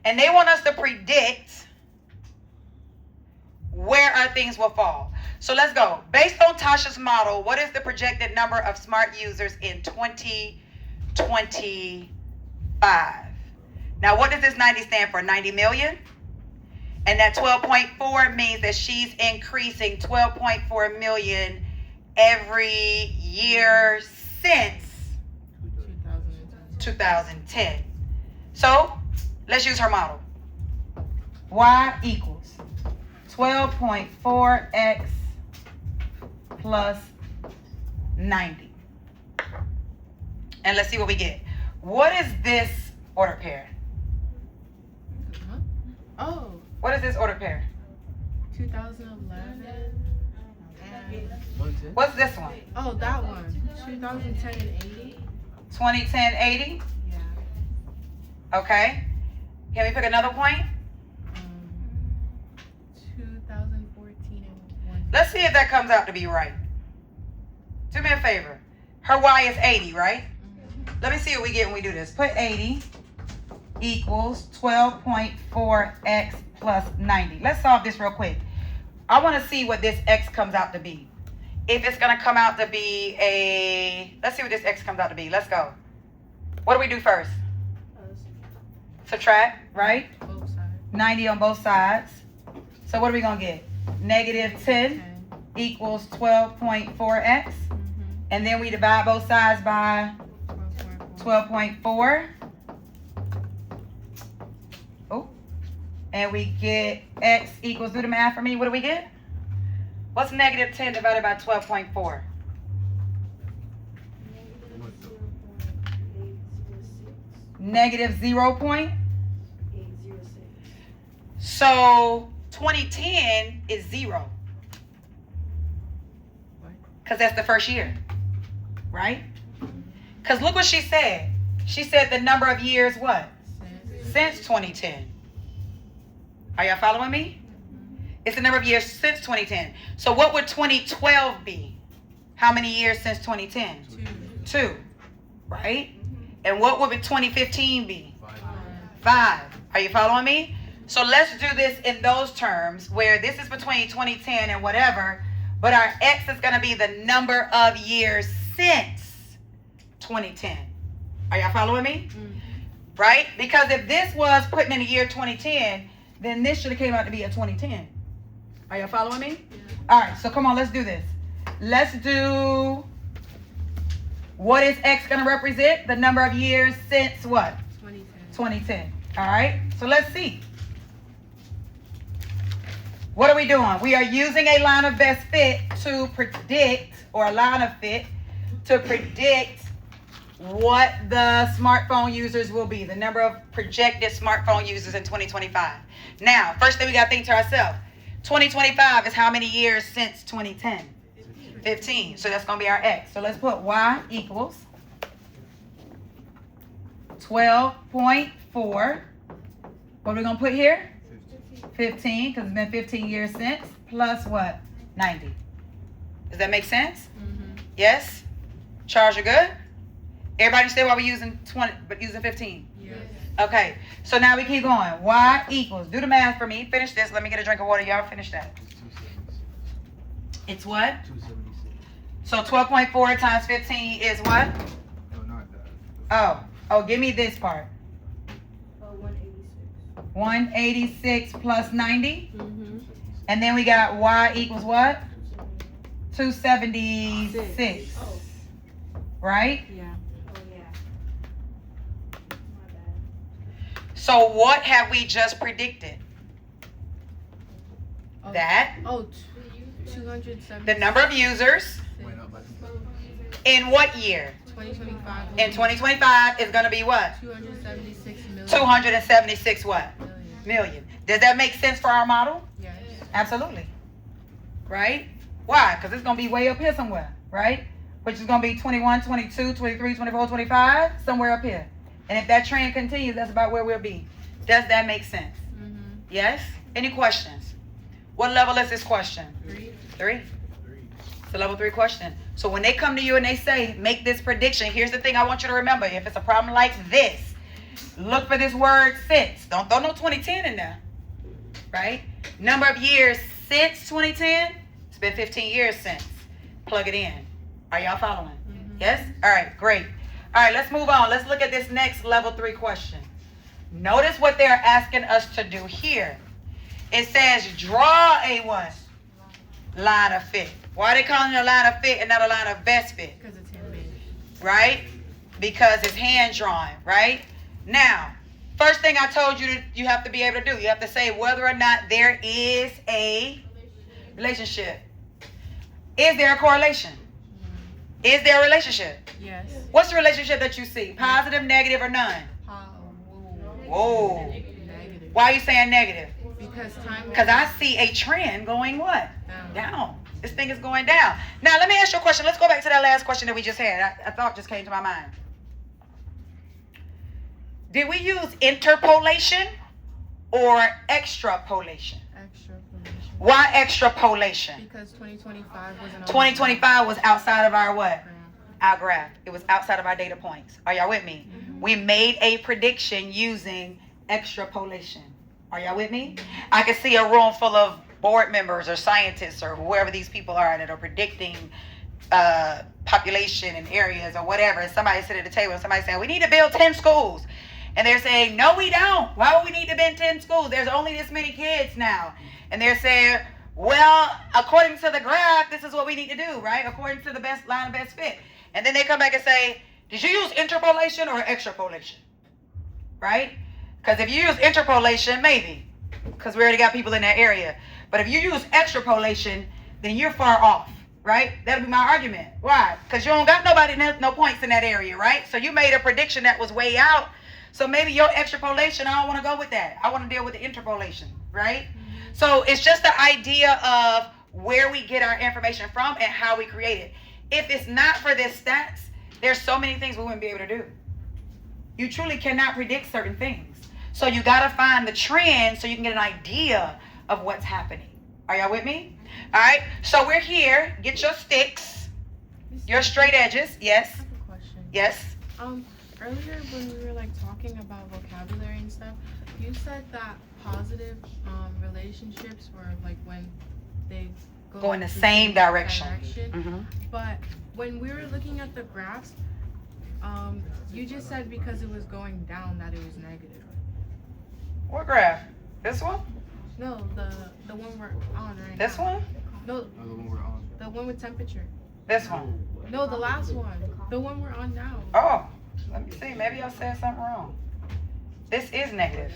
And they want us to predict where our things will fall. So let's go. Based on Tasha's model, what is the projected number of smart users in 2025? Now, what does this 90 stand for? 90 million? And that 12.4 means that she's increasing 12.4 million every year since 2010. So, let's use her model. Y equals 12.4x plus 90. And let's see what we get. What is this order pair? Huh? Oh, What is this order pair? 2011. And, What's this one? oh, that one. 2010 and 80. 2010, 80? Yeah. Okay. Can we pick another point? 2014 and 1. Let's see if that comes out to be right. Do me a favor. Her Y is 80, right? Let me see what we get when we do this. Put 80 equals 12.4x plus 90. Let's solve this real quick. I want to see what this x comes out to be. If it's going to come out to be let's see what this x comes out to be. Let's go. What do we do first? Subtract, right? Both sides. 90 on both sides. So what are we going to get? Negative 10 equals 12.4x. And then we divide both sides by 12.4. Oh. And we get x equals, do the math for me. What do we get? What's negative 10 divided by 12.4? Negative 0.806. So 2010 is 0. Because that's the first year. Right? Because look what she said. She said the number of years what? Since 2010. Are y'all following me? It's the number of years since 2010. So what would 2012 be? How many years since 2010? 2. Right? And what would 2015 be? 5. Are you following me? So let's do this in those terms where this is between 2010 and whatever, but our X is going to be the number of years since 2010. Are y'all following me? Right? Because if this was putting in the year 2010, then this should have came out to be a 2010. Are y'all following me? All right, so come on, let's do this. Let's do, what is X going to represent? The number of years since what? 2010. All right, so let's see. What are we doing? We are using a line of best fit to predict, or a line of fit to predict what the smartphone users will be, the number of projected smartphone users in 2025. Now, first thing we got to think to ourselves, 2025 is how many years since 2010? 15. So that's going to be our X. So let's put Y equals 12.4. What are we going to put here? 15, because it's been 15 years since, plus what? 90. Does that make sense? Yes? Charles, you're good? Everybody understand why we're using 20, but using 15? Yes. Okay, so now we keep going. Y equals, do the math for me. Finish this. Let me get a drink of water. Y'all finish that. It's what? 276. So 12.4 times 15 is what? No, not that. Oh, give me this part. 186 plus 90. And then we got Y equals what? 276. Right? Yeah. So what have we just predicted? Oh. That 270. the number of users Went up by 2. in what year? 2025. In 2025 is going to be what? 276 million. 276 what? Million. Does that make sense for our model? Yes. Absolutely. Right? Why? Because it's going to be way up here somewhere, right? Which is going to be 21, 22, 23, 24, 25, somewhere up here. And if that trend continues, that's about where we'll be. Does that make sense? Yes? Any questions? What level is this question? 3. It's a level 3 question. So when they come to you and they say, make this prediction, here's the thing I want you to remember. If it's a problem like this, look for this word since. Don't throw no 2010 in there. Right? Number of years since 2010, it's been 15 years since. Plug it in. Are y'all following? Yes? All right, great. All right, let's move on. Let's look at this next level 3 question. Notice what they're asking us to do here. It says draw a what? Line of fit. Why are they calling it a line of fit and not a line of best fit? Because it's handmade. Right? Because it's hand drawn, right? Now, first thing I told you you have to be able to do, you have to say whether or not there is a relationship. Is there a correlation? Is there a relationship? Yes. What's the relationship that you see? Positive, negative, or none? Whoa. Negative. Why are you saying negative? Because time. Because I see a trend going what? Down. Down. This thing is going down. Now, let me ask you a question. Let's go back to that last question that we just had. I thought just came to my mind. Did we use interpolation or extrapolation? Extrapolation. Why extrapolation? Because 2025 wasn't. 2025 was outside of our what? Graph. Our graph. It was outside of our data points. Are y'all with me? We made a prediction using extrapolation. Are y'all with me? I can see a room full of board members or scientists or whoever these people are that are predicting population in areas or whatever. And somebody sitting at the table and somebody saying, we need to build 10 schools. And they're saying, no, we don't. Why would we need to build 10 schools? There's only this many kids now. And they're saying, well, according to the graph, this is what we need to do, right? According to the best line of best fit. And then they come back and say, did you use interpolation or extrapolation? Right? Because if you use interpolation, maybe. Because we already got people in that area. But if you use extrapolation, then you're far off, right? That'll be my argument. Why? Because you don't got nobody, no points in that area, right? So you made a prediction that was way out. So maybe your extrapolation, I don't want to go with that. I want to deal with the interpolation, right? So it's just the idea of where we get our information from and how we create it. If it's not for this stats, there's so many things we wouldn't be able to do. You truly cannot predict certain things. So you got to find the trend so you can get an idea of what's happening. Are y'all with me? All right. So we're here. Get your sticks, your straight edges. Yes. I have a question. Yes. Earlier when we were like talking about vocabulary and stuff, you said that positive relationships were like when they Go in the same direction. Mm-hmm. But when we were looking at the graphs, you just said because it was going down that it was negative. What graph? This one? No, the one we're on right This now. one? No, The one we're on. the one with temperature. This one? No, the last one. The one we're on now. Oh, let me see. Maybe I said something wrong. This is negative.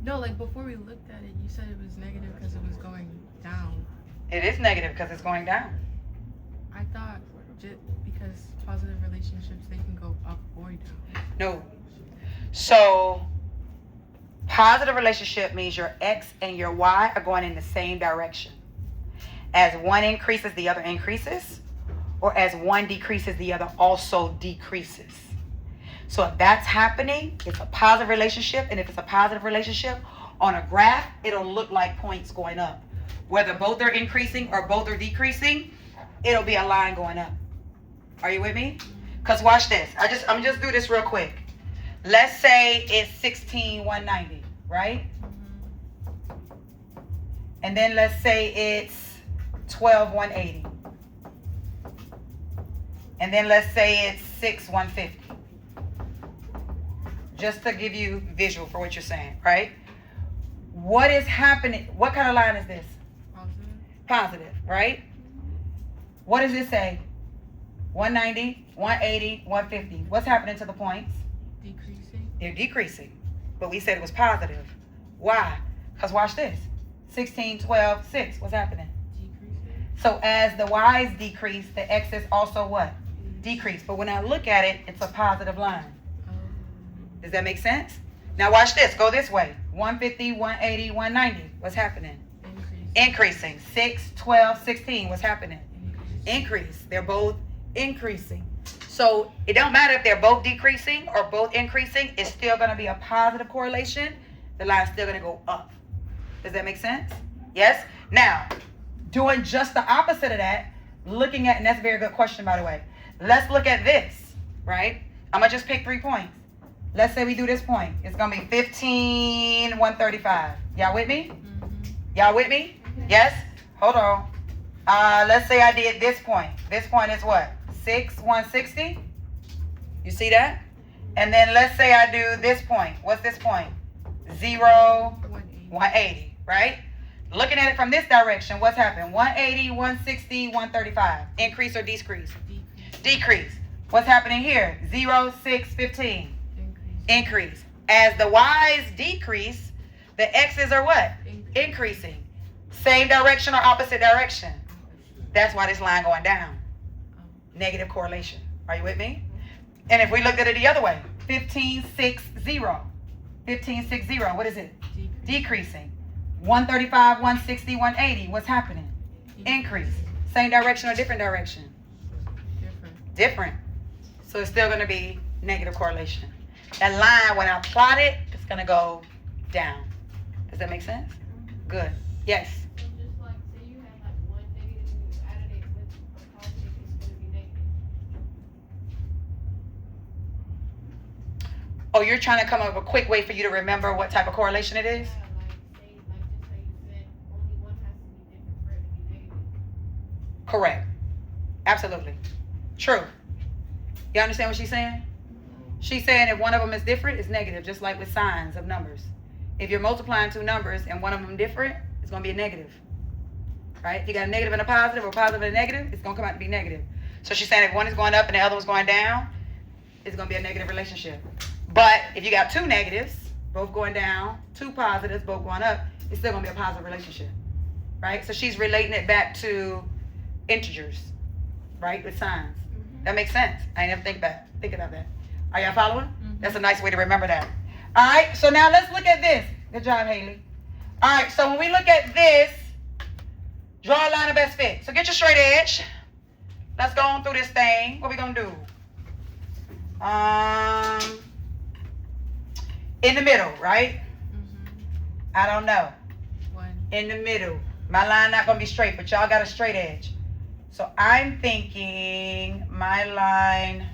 No, like before we looked at it, you said it was negative because it was going down. It is negative because it's going down. I thought just because positive relationships, they can go up or down. No. So, positive relationship means your X and your Y are going in the same direction. As one increases, the other increases. Or as one decreases, the other also decreases. So if that's happening, it's a positive relationship. And if it's a positive relationship, on a graph, it'll look like points going up. Whether both are increasing or both are decreasing, it'll be a line going up. Are you with me? Because watch this. I'm just do this real quick. Let's say it's 16,190, right? And then let's say it's 12,180. And then let's say it's 6,150. Just to give you visual for what you're saying, right? What is happening? What kind of line is this? Positive. Positive, right? What does it say? 190, 180, 150. What's happening to the points? Decreasing. They're decreasing. But we said it was positive. Why? Because watch this. 16, 12, 6. What's happening? Decreasing. So as the Y's decrease, the X's also what? Decrease. But when I look at it, it's a positive line. Does that make sense? Now watch this. Go this way. 150, 180, 190. What's happening? Increasing. 6, 12, 16. What's happening? Increase. They're both increasing. So it don't matter if they're both decreasing or both increasing. It's still going to be a positive correlation. The line's still going to go up. Does that make sense? Yes? Now, doing just the opposite of that, looking at, and that's a very good question, by the way. Let's look at this, right? I'm going to just pick 3 points. Let's say we do this point. It's going to be 15,135. Y'all with me? Y'all with me? Yes? Hold on. Let's say I did this point. This point is what? 6,160? You see that? And then let's say I do this point. What's this point? 180, right? Looking at it from this direction, what's happened? 180, 160, 135. Increase or decrease? Decrease. What's happening here? 0, 6, 15. Increase. As the Y's decrease, the X's are what? Increasing. Same direction or opposite direction? That's why this line going down. Negative correlation. Are you with me? And if we looked at it the other way, 1560. 1560. What is it? Decreasing. 135, 160, 180. What's happening? Increase. Same direction or different direction? Different. So it's still going to be negative correlation. That line, when I plot it, it's going to go down. Does that make sense? Good. Yes. So just like, say you had like one negative and you added it with a positive, it's going to be negative. Oh, you're trying to come up with a quick way for you to remember what type of correlation it is? Yeah, like just say you said only one has to be different for it to be negative. Correct. Absolutely. True. You understand what she's saying? She's saying if one of them is different, it's negative, just like with signs of numbers. If you're multiplying 2 numbers and one of them different, it's going to be a negative. Right? If you got a negative and a positive or positive and a negative, it's going to come out to be negative. So she's saying if one is going up and the other one's going down, it's going to be a negative relationship. But if you got 2 negatives, both going down, 2 positives, both going up, it's still going to be a positive relationship. right? So she's relating it back to integers, right, with signs. That makes sense. I ain't never thinking of that. Are y'all following? That's a nice way to remember that. All right, so now let's look at this. Good job, Haley. All right, so when we look at this, draw a line of best fit. So get your straight edge. Let's go on through this thing. What we gonna do? In the middle, right? I don't know. In the middle. My line not gonna be straight, but y'all got a straight edge. So I'm thinking my line.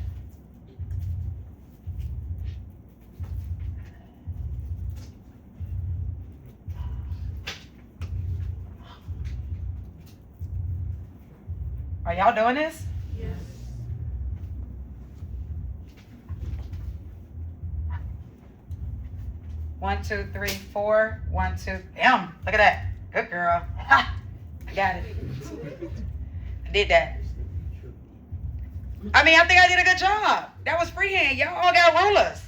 Are y'all doing this? Yes. One, two, three, four. 1, 2. Damn, look at that. Good girl. Ha! I got it. I did that. I mean, I think I did a good job. That was freehand. Y'all all got rulers.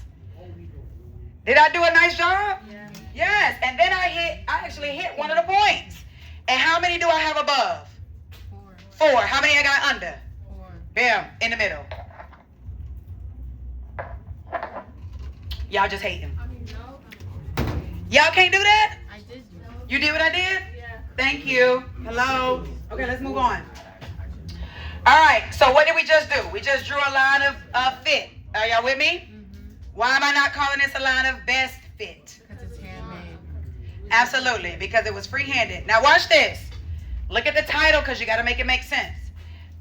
Did I do a nice job? Yeah. Yes. And then I actually hit one of the points. And how many do I have above? 4. 4. How many I got under? 4. Bam, in the middle. Y'all just hating. I mean, no. Y'all can't do that? I did do it. You did what I did? Yeah. Thank you. Hello. Okay, let's move on. All right, so what did we just do? We just drew a line of fit. Are y'all with me? Why am I not calling this a line of best fit? Because it's handmade. Absolutely, because it was free-handed. Now watch this. Look at the title because you got to make it make sense.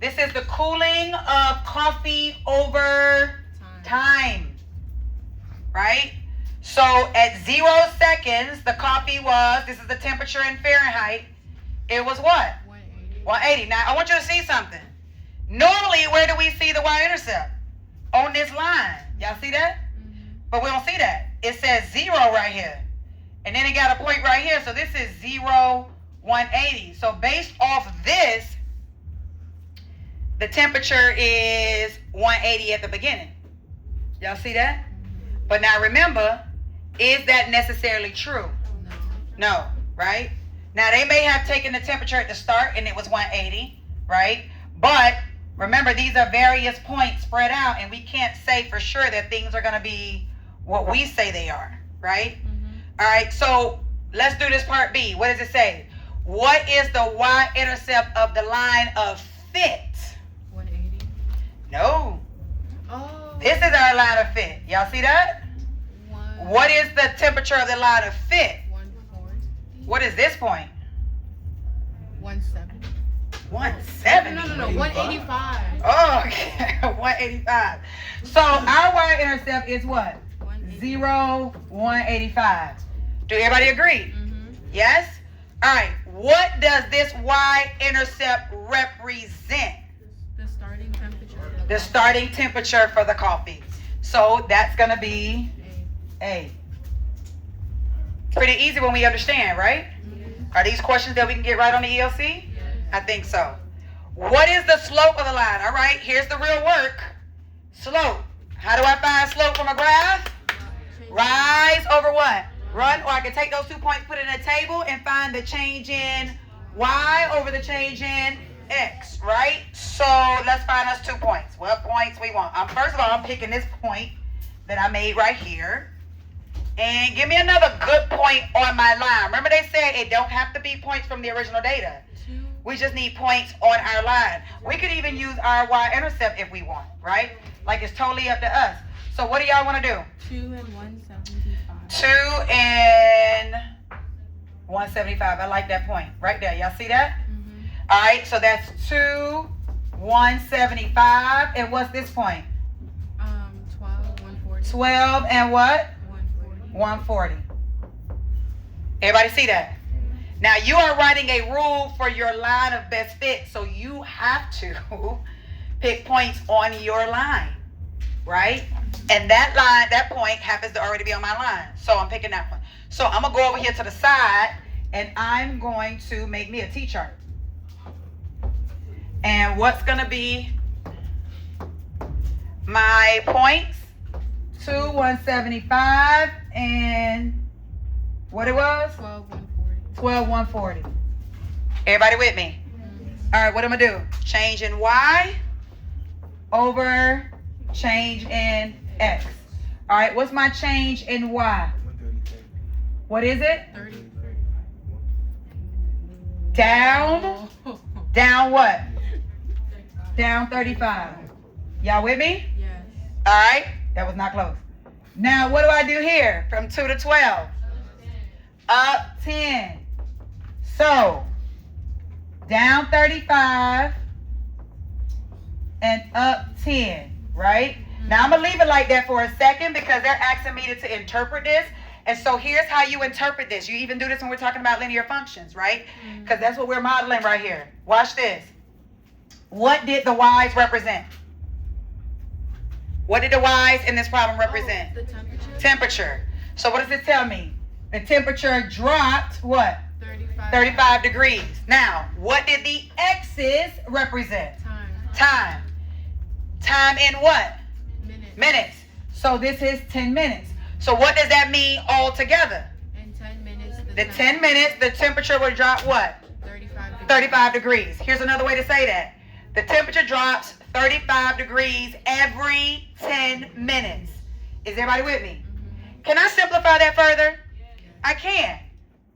This is the cooling of coffee over time. Right? So at 0 seconds, the coffee was, this is the temperature in Fahrenheit, it was what? 180. 180. Now, I want you to see something. Normally, where do we see the y-intercept? On this line. Y'all see that? But we don't see that. It says 0 right here. And then it got a point right here. So this is 0, 180. So based off this, the temperature is 180 at the beginning. Y'all see that? But now remember, is that necessarily true? No, right? Now they may have taken the temperature at the start and it was 180, right? But remember, these are various points spread out and we can't say for sure that things are going to be what we say they are, right? All right, so let's do this part B. What does it say? What is the y-intercept of the line of fit? 180. No. Oh. This is our line of fit. Y'all see that? What is the temperature of the line of fit? 140. What is this point? 170. 170. No. 185. Oh, okay. 185. So our y-intercept is what? 0, 185. Do everybody agree? Yes? All right. What does this y-intercept represent? The starting temperature. The starting temperature for the coffee. So that's going to be A. Pretty easy when we understand, right? Are these questions that we can get right on the ELC? I think so. What is the slope of the line? All right, here's the real work. Slope. How do I find slope from a graph? Rise over what? Run. Or I can take those 2 points, put it in a table, and find the change in y over the change in x, right? So let's find us 2 points. What points we want? First of all, I'm picking this point that I made right here. And give me another good point on my line. Remember they said it don't have to be points from the original data. We just need points on our line. We could even use our y-intercept if we want, right? Like it's totally up to us. So what do y'all want to do? 2 and 175. 2 and 175. I like that point right there. Y'all see that? All right, so that's 2, 175. And what's this point? 12, 140. 12 and what? 140. 140. Everybody see that? Now you are writing a rule for your line of best fit, so you have to pick points on your line, right? And that line, that point happens to already be on my line, so I'm picking that one. So I'm gonna go over here to the side, and I'm going to make me a T-chart. And what's gonna be my points? 2, 175, and what it was? 12, 140. 12, 140. Everybody with me? All right, what am I gonna do? Change in Y over change in X. All right, what's my change in Y? 137. What is it? 30. Down. Down what? Down 35. Y'all with me? Yes. All right, that was not close. Now, what do I do here? From 2 to 12. Up 10. So, down 35 and up 10, right? Now, I'm going to leave it like that for a second because they're asking me to interpret this. And so here's how you interpret this. You even do this when we're talking about linear functions, right? Because that's what we're modeling right here. Watch this. What did the Y's represent? What did the Y's in this problem represent? Oh, the temperature? Temperature. So what does it tell me? The temperature dropped what? 35. 35 degrees. Now, what did the X's represent? Time. Time. Time in what? Minutes. Minutes. So this is 10 minutes. So what does that mean altogether? In 10 minutes. The 10 minutes, the temperature would drop what? 35 degrees. 35 degrees. Here's another way to say that. The temperature drops 35 degrees every 10 minutes. Is everybody with me? Can I simplify that further? I can.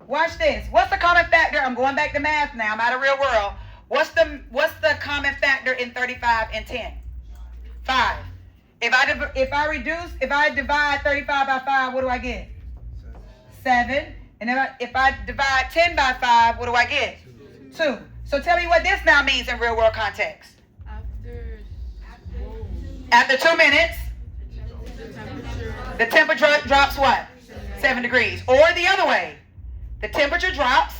Watch this. What's the common factor? I'm going back to math now. I'm out of real world. What's the common factor in 35 and 10? 5. If I divide 35 by 5, what do I get? 7. And if I divide 10 by 5, what do I get? 2. So tell me what this now means in real world context. After 2 minutes, the temperature drops what? 7 degrees. Or the other way. The temperature drops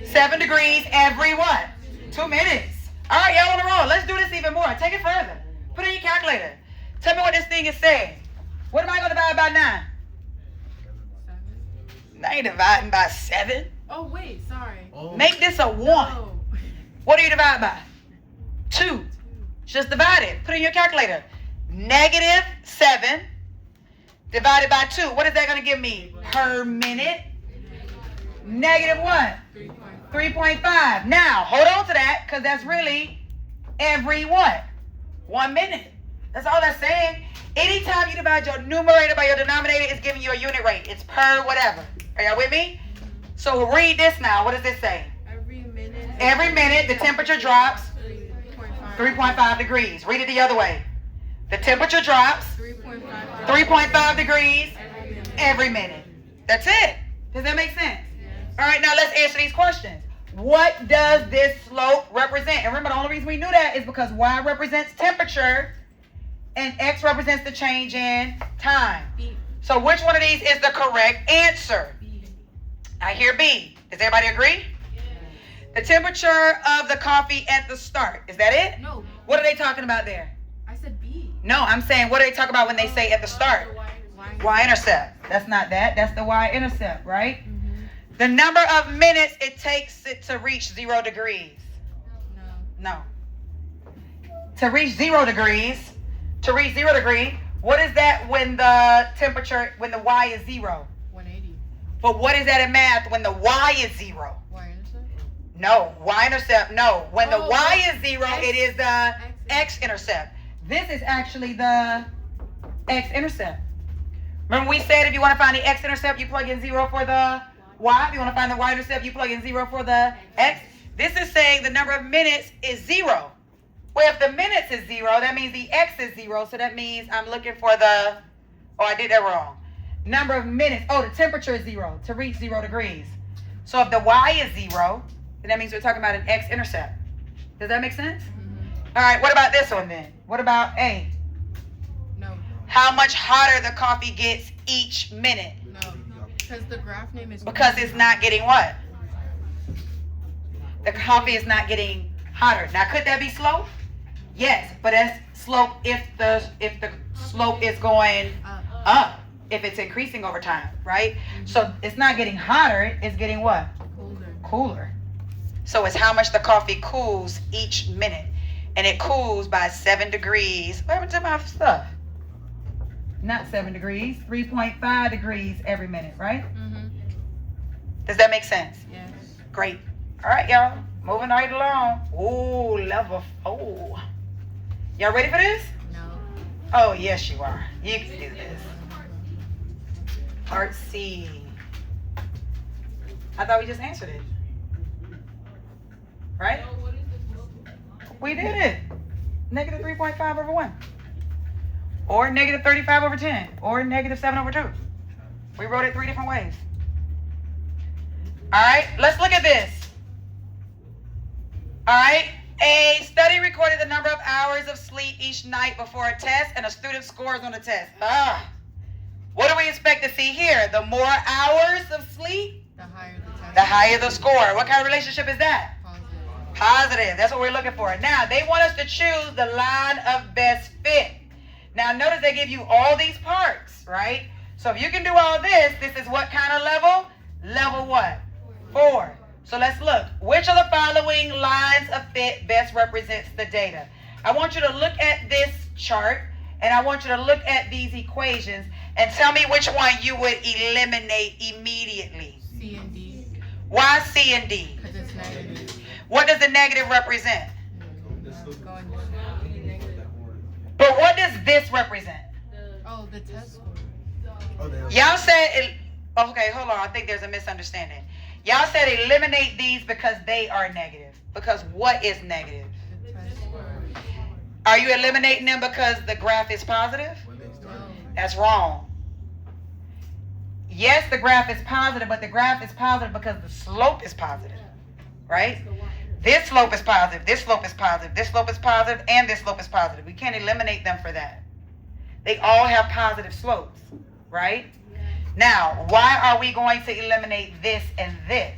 7 degrees every what? 2 minutes. All right, y'all on the roll. Let's do this even more. Take it further. Put it in your calculator. Tell me what this thing is saying. What am I going to divide by 9? I ain't dividing by 7. Oh, wait, sorry. Oh. Make this a 1. No. What do you divide by? 2. Just divide it. Put it in your calculator. Negative 7 divided by 2. What is that going to give me per minute? Negative what? 3.5. Now, hold on to that because that's really every what? 1 minute. That's all that's saying. Anytime you divide your numerator by your denominator, it's giving you a unit rate. It's per whatever. Are y'all with me? So read this now. What does this say? Every minute, the temperature drops 3.5 degrees. Read it the other way. The temperature drops 3.5 degrees every minute. That's it. Does that make sense? All right, now let's answer these questions. What does this slope represent? And remember, the only reason we knew that is because Y represents temperature and X represents the change in time. So which one of these is the correct answer? I hear B. Does everybody agree? The temperature of the coffee at the start. Is that it? No. What are they talking about there? I said B. No, I'm saying what do they talk about when they say at the start? Y-intercept. That's not that. That's the Y-intercept, right? The number of minutes it takes it to reach 0 degrees. No. To reach 0 degrees, what is that when the temperature, when the Y is 0? 180. But what is that in math when the Y is 0? Y-intercept? No, Y-intercept, no. When the Oh, Y is 0, X- it is the X- X-intercept. This is actually the X-intercept. Remember we said if you want to find the X-intercept, you plug in 0 for the Y. If you want to find the Y-intercept, you plug in 0 for the X. This is saying the number of minutes is 0. Well, if the minutes is 0, that means the X is 0. So that means I'm looking for the, oh, I did that wrong. Number of minutes. Oh, the temperature is 0 to reach 0 degrees. So if the Y is 0, then that means we're talking about an X-intercept. Does that make sense? All right, what about this one then? What about A? No. How much hotter the coffee gets each minute? No. Because the graph name is... Because it's not getting what? The coffee is not getting hotter. Now, could that be slope? Yes, but that's slope if the slope is going up, if it's increasing over time, right? So it's not getting hotter, it's getting what? Cooler. So it's how much the coffee cools each minute. And it cools by 7 degrees. What happened to my stuff? Not 7 degrees, 3.5 degrees every minute, right? Does that make sense? Yes. Great. All right, y'all. Moving right along. Ooh, level 4. Y'all ready for this? No. Oh, yes, you are. You can do this. Part C. I thought we just answered it. Right? So what is the slope? We did it. Negative 3.5 over 1. Or negative 35 over 10. Or negative 7 over 2. We wrote it 3 different ways. All right, let's look at this. All right, a study recorded the number of hours of sleep each night before a test, and a student scores on the test. What do we expect to see here? The more hours of sleep, The higher the test. the higher the score. What kind of relationship is that? Positive. Positive. That's what we're looking for. Now, they want us to choose the line of best fit. Now, notice they give you all these parts, right? So if you can do all this, this is what kind of level? Level what? 4. So let's look. Which of the following lines of fit best represents the data? I want you to look at this chart, and I want you to look at these equations and tell me which one you would eliminate immediately. C and D. Why C and D? Because it's negative. What does the negative represent? Going But what does this represent? Oh, the test score. Oh, they Y'all said, okay, hold on. I think there's a misunderstanding. Y'all said eliminate these because they are negative. Because what is negative? The test score. Are you eliminating them because the graph is positive? when they start. No. That's wrong. Yes, the graph is positive, but the graph is positive because the slope is positive, right? This slope is positive, this slope is positive, this slope is positive, and this slope is positive. We can't eliminate them for that. They all have positive slopes, right? Now, why are we going to eliminate this and this?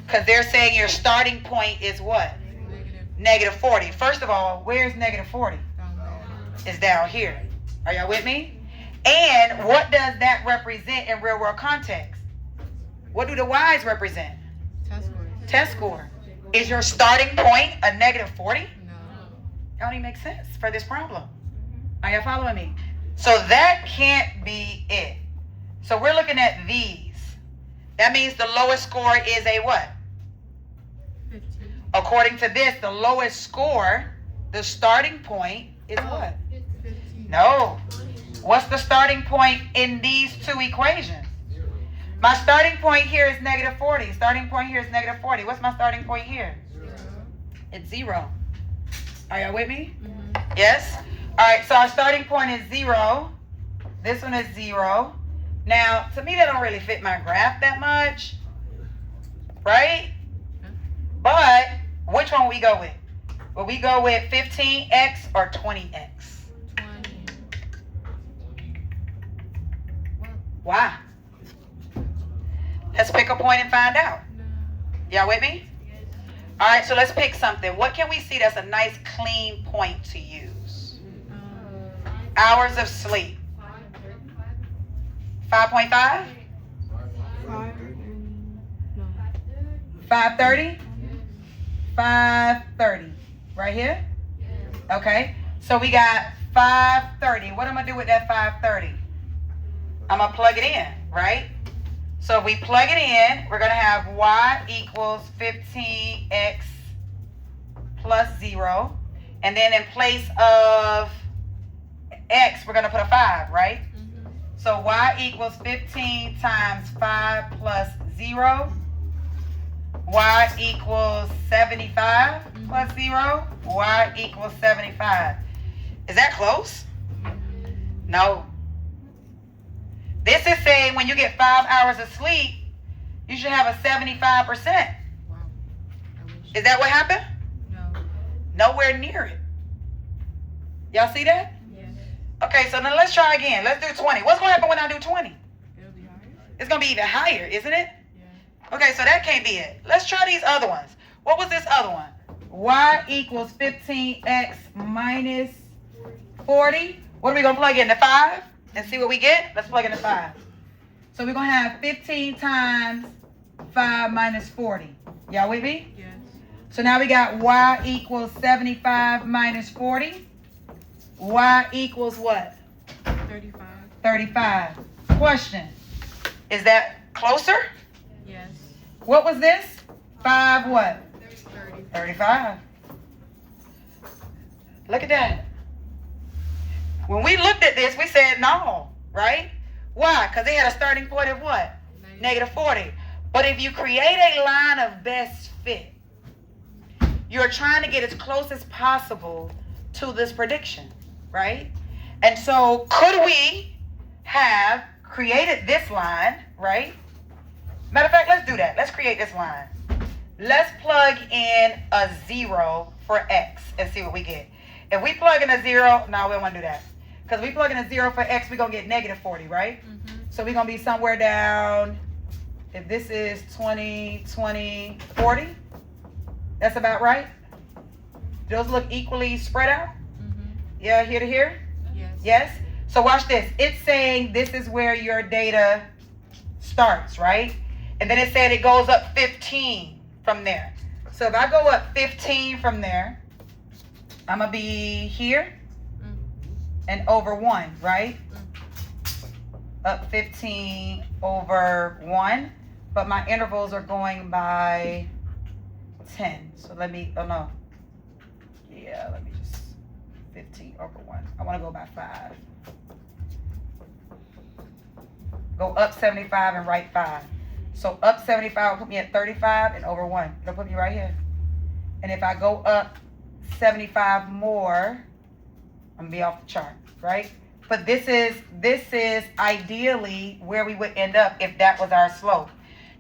Because they're saying your starting point is what? Negative. Negative 40. First of all, where's negative 40? Down there. It's down here. Are y'all with me? And what does that represent in real world context? What do the Y's represent? Test score. Test score. Is your starting point a negative 40? No. That don't even make sense for this problem. Are y'all following me? So that can't be it. So we're looking at these. That means the lowest score is a what? 15. According to this, the lowest score, the starting point is what? 15. No. What's the starting point in these two equations? My starting point here is negative 40. Starting point here is negative 40. What's my starting point here? 0. It's 0. Are y'all with me? Mm-hmm. Yes? All right, so our starting point is 0. This one is 0. Now, to me, that don't really fit my graph that much. Right? But which one will we go with? Will we go with 15x or 20x? 20. Why? Let's pick a point and find out. No. Y'all with me? All right, so let's pick something. What can we see that's a nice clean point to use? Hours of sleep. 5.5? 5 and no. 5:30? 5:30. Right here? Okay. So we got 5:30. What am I going to do with that 5:30? I'm going to plug it in, right? So if we plug it in, we're going to have y equals 15x plus 0. And then in place of x, we're going to put a 5, right? Mm-hmm. So y equals 15 times 5 plus 0. Y equals 75 plus 0. Y equals 75. Is that close? No. This is saying when you get 5 hours of sleep, you should have a 75%. Wow. I wish. Is that what happened? No. Nowhere near it. Y'all see that? Yes. Okay, so then let's try again. Let's do 20. What's going to happen when I do 20? It'll be higher? It's going to be even higher, isn't it? Yeah. Okay, so that can't be it. Let's try these other ones. What was this other one? Y equals 15x minus 40. What are we going to plug in? The 5? And see what we get? Let's plug in the 5. So we're going to have 15 times 5 minus 40. Y'all with me? Yes. So now we got y equals 75 minus 40. Y equals what? 35. 35. Question. Is that closer? Yes. What was this? 5 what? 30. 35. Look at that. When we looked at this, we said no, right? Why? Because they had a starting point of what? Negative 40. But if you create a line of best fit, you're trying to get as close as possible to this prediction, right? And so could we have created this line, right? Matter of fact, let's do that. Let's create this line. Let's plug in a 0 for x and see what we get. If we plug in a 0, no, we don't want to do that. Because we plug in a 0 for x, we're going to get negative 40, right? Mm-hmm. So we're going to be somewhere down, if this is 20, 20, 40, that's about right. Those look equally spread out? Mm-hmm. Yeah, here to here? Yes. Yes? So watch this. It's saying this is where your data starts, right? And then it said it goes up 15 from there. So if I go up 15 from there, I'm going to be here and over 1, right? Up 15 over 1. But my intervals are going by 10. So let me, oh no. Yeah, let me just, 15 over 1. I want to go by 5. Go up 75 and right 5. So up 75 will put me at 35 and over 1. It'll put me right here. And if I go up 75 more, I'm going to be off the chart, right? But this is ideally where we would end up if that was our slope.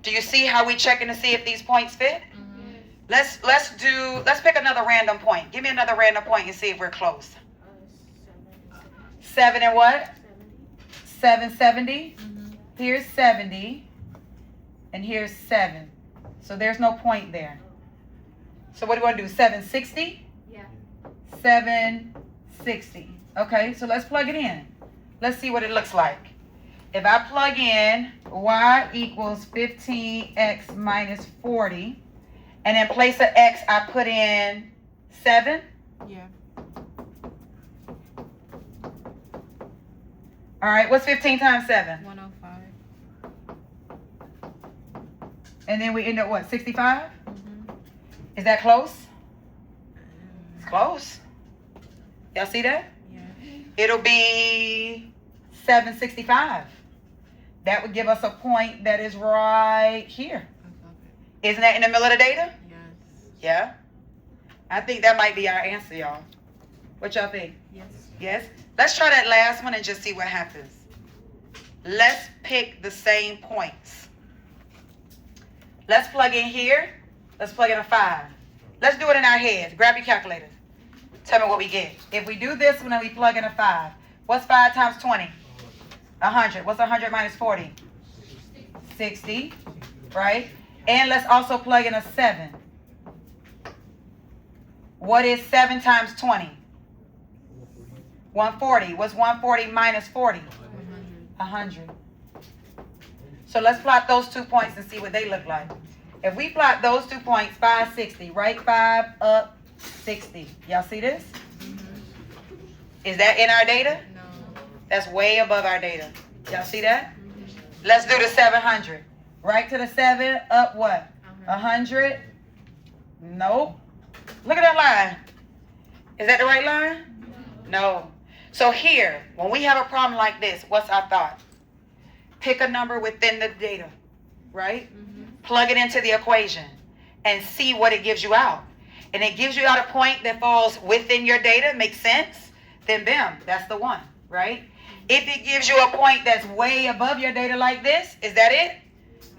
Do you see how we checking to see if these points fit? Mm-hmm. Let's pick another random point. Give me another random point and see if we're close. 7 and what? 770. Mm-hmm. Here's 70. And here's 7. So there's no point there. So what do we want to do? 760? Yeah. 760. Okay, so let's plug it in. Let's see what it looks like. If I plug in y equals 15x minus 40, and in place of x, I put in 7. Yeah. All right, what's 15 times 7? 105. And then we end up what, 65? Mm-hmm. Is that close? It's close. Y'all see that? Yeah. It'll be 765. That would give us a point that is right here. I love it. Isn't that in the middle of the data? Yes. Yeah. I think that might be our answer, y'all. What y'all think? Yes. Yes? Let's try that last one and just see what happens. Let's pick the same points. Let's plug in here. Let's plug in a 5. Let's do it in our heads. Grab your calculator. Tell me what we get. If we do this one and we plug in a 5, what's 5 times 20? 100. What's 100 minus 40? 60, right? And let's also plug in a 7. What is 7 times 20? 140. What's 140 minus 40? 100. So let's plot those 2 points and see what they look like. If we plot those 2 points, 560, right 5, up 60. Y'all see this? Is that in our data? No. That's way above our data. Y'all see that? Let's do the 700. Right to the 7, up what? 100. Nope. Look at that line. Is that the right line? No. So here, when we have a problem like this, what's our thought? Pick a number within the data, right? Plug it into the equation and see what it gives you out. And it gives you out a point that falls within your data, makes sense, then bam, that's the one, right? If it gives you a point that's way above your data like this, is that it?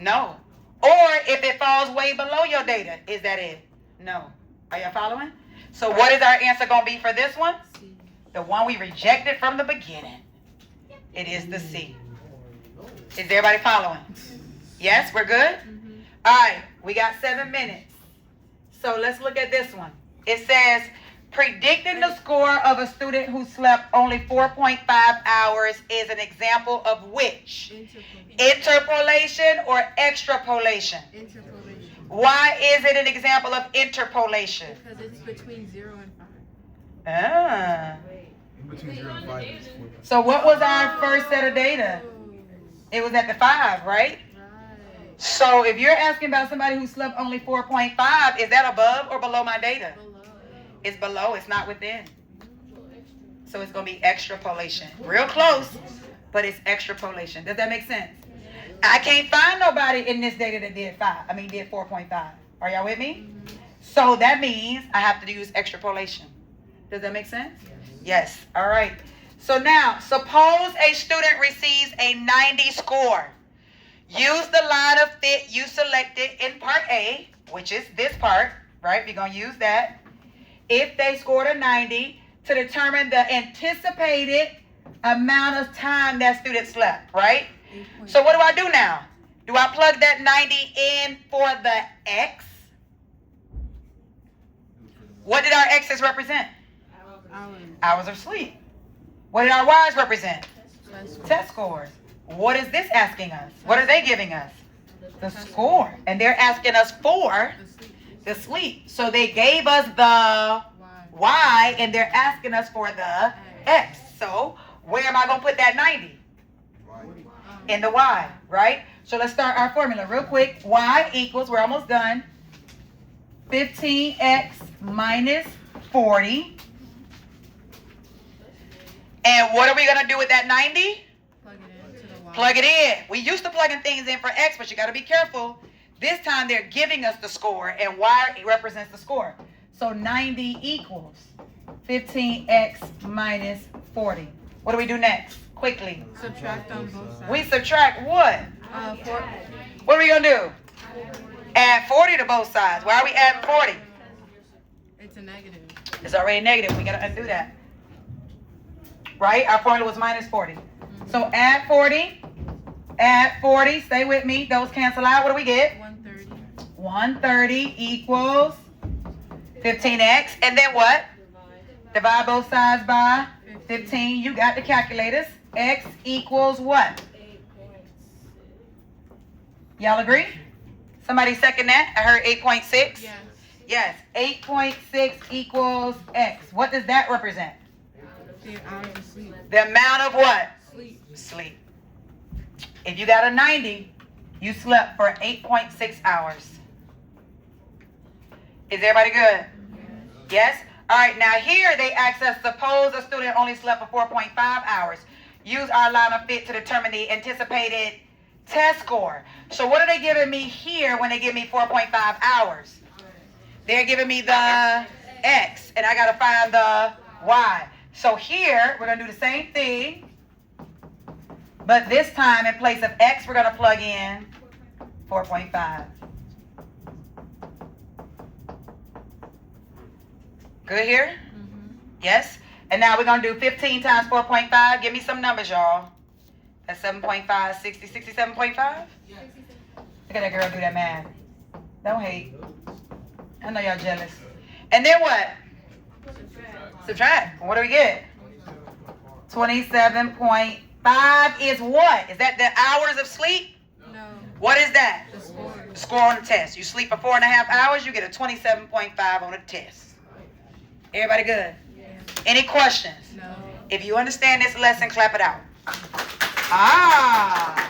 No. Or if it falls way below your data, is that it? No. Are y'all following? So what is our answer going to be for this one? C. The one we rejected from the beginning. It is the C. Is everybody following? Yes, we're good? All right, we got 7 minutes. So let's look at this one. It says, predicting the score of a student who slept only 4.5 hours is an example of which? Interpolation or extrapolation? Interpolation. Why is it an example of interpolation? Because it's between 0 and 5. Ah. In between 0 and 5 is 4. So what was our first set of data? Oh, It was at the 5, right? right. So if you're asking about somebody who slept only 4.5, is that above or below my data? Below. It's below, it's not within. So it's going to be extrapolation. Real close, but it's extrapolation. Does that make sense? I can't find nobody in this data that did 4.5. Are y'all with me? So that means I have to use extrapolation. Does that make sense? Yes. All right. So now, suppose a student receives a 90 score. Use the line of fit you selected in part A, which is this part, right? We're going to use that. If they scored a 90, to determine the anticipated amount of time that student slept, right? So what do I do now? Do I plug that 90 in for the X? What did our X's represent? Hours of sleep. What did our Y's represent? Test scores. What is this asking us? What are they giving us? The score. And they're asking us for the sleep. So they gave us the Y and they're asking us for the X. So where am I going to put that 90? In the Y, right? So let's start our formula real quick. Y equals, we're almost done, 15x minus 40. And what are we going to do with that 90? Plug it in. We used to plugging things in for X, but you got to be careful. This time they're giving us the score, and Y represents the score. So 90 equals 15x minus 40. What do we do next? Quickly. Subtract on both sides. We subtract what? 4. What are we going to do? Add 40 to both sides. Why are we adding 40? It's a negative. It's already negative. We got to undo that. Right? Our formula was minus 40. So add 40. Add 40. Stay with me. Those cancel out. What do we get? 130. 130 equals 15x. And then what? Divide both sides by 15. You got the calculators. X equals what? Y'all agree? Somebody second that? I heard 8.6. Yes. Yes. 8.6 equals X. What does that represent? The hours of sleep. The amount of what? Sleep. Sleep. If you got a 90, you slept for 8.6 hours. Is everybody good? Yes? All right, now here they ask us, suppose a student only slept for 4.5 hours. Use our line of fit to determine the anticipated test score. So what are they giving me here when they give me 4.5 hours? They're giving me the X, and I got to find the Y. So here, we're going to do the same thing, but this time in place of X, we're going to plug in 4.5. Good here? Yes? And now we're going to do 15 times 4.5. Give me some numbers, y'all. That's 7.5, 60, 67.5? Look at that girl do that math. Don't hate. I know y'all jealous. And then what? Subtract. What do we get? 27.5 is what? Is that the hours of sleep? No. What is that? The score. The score on the test. You sleep for 4.5 hours, you get a 27.5 on the test. Everybody good? Any questions? No. If you understand this lesson, clap it out. Ah.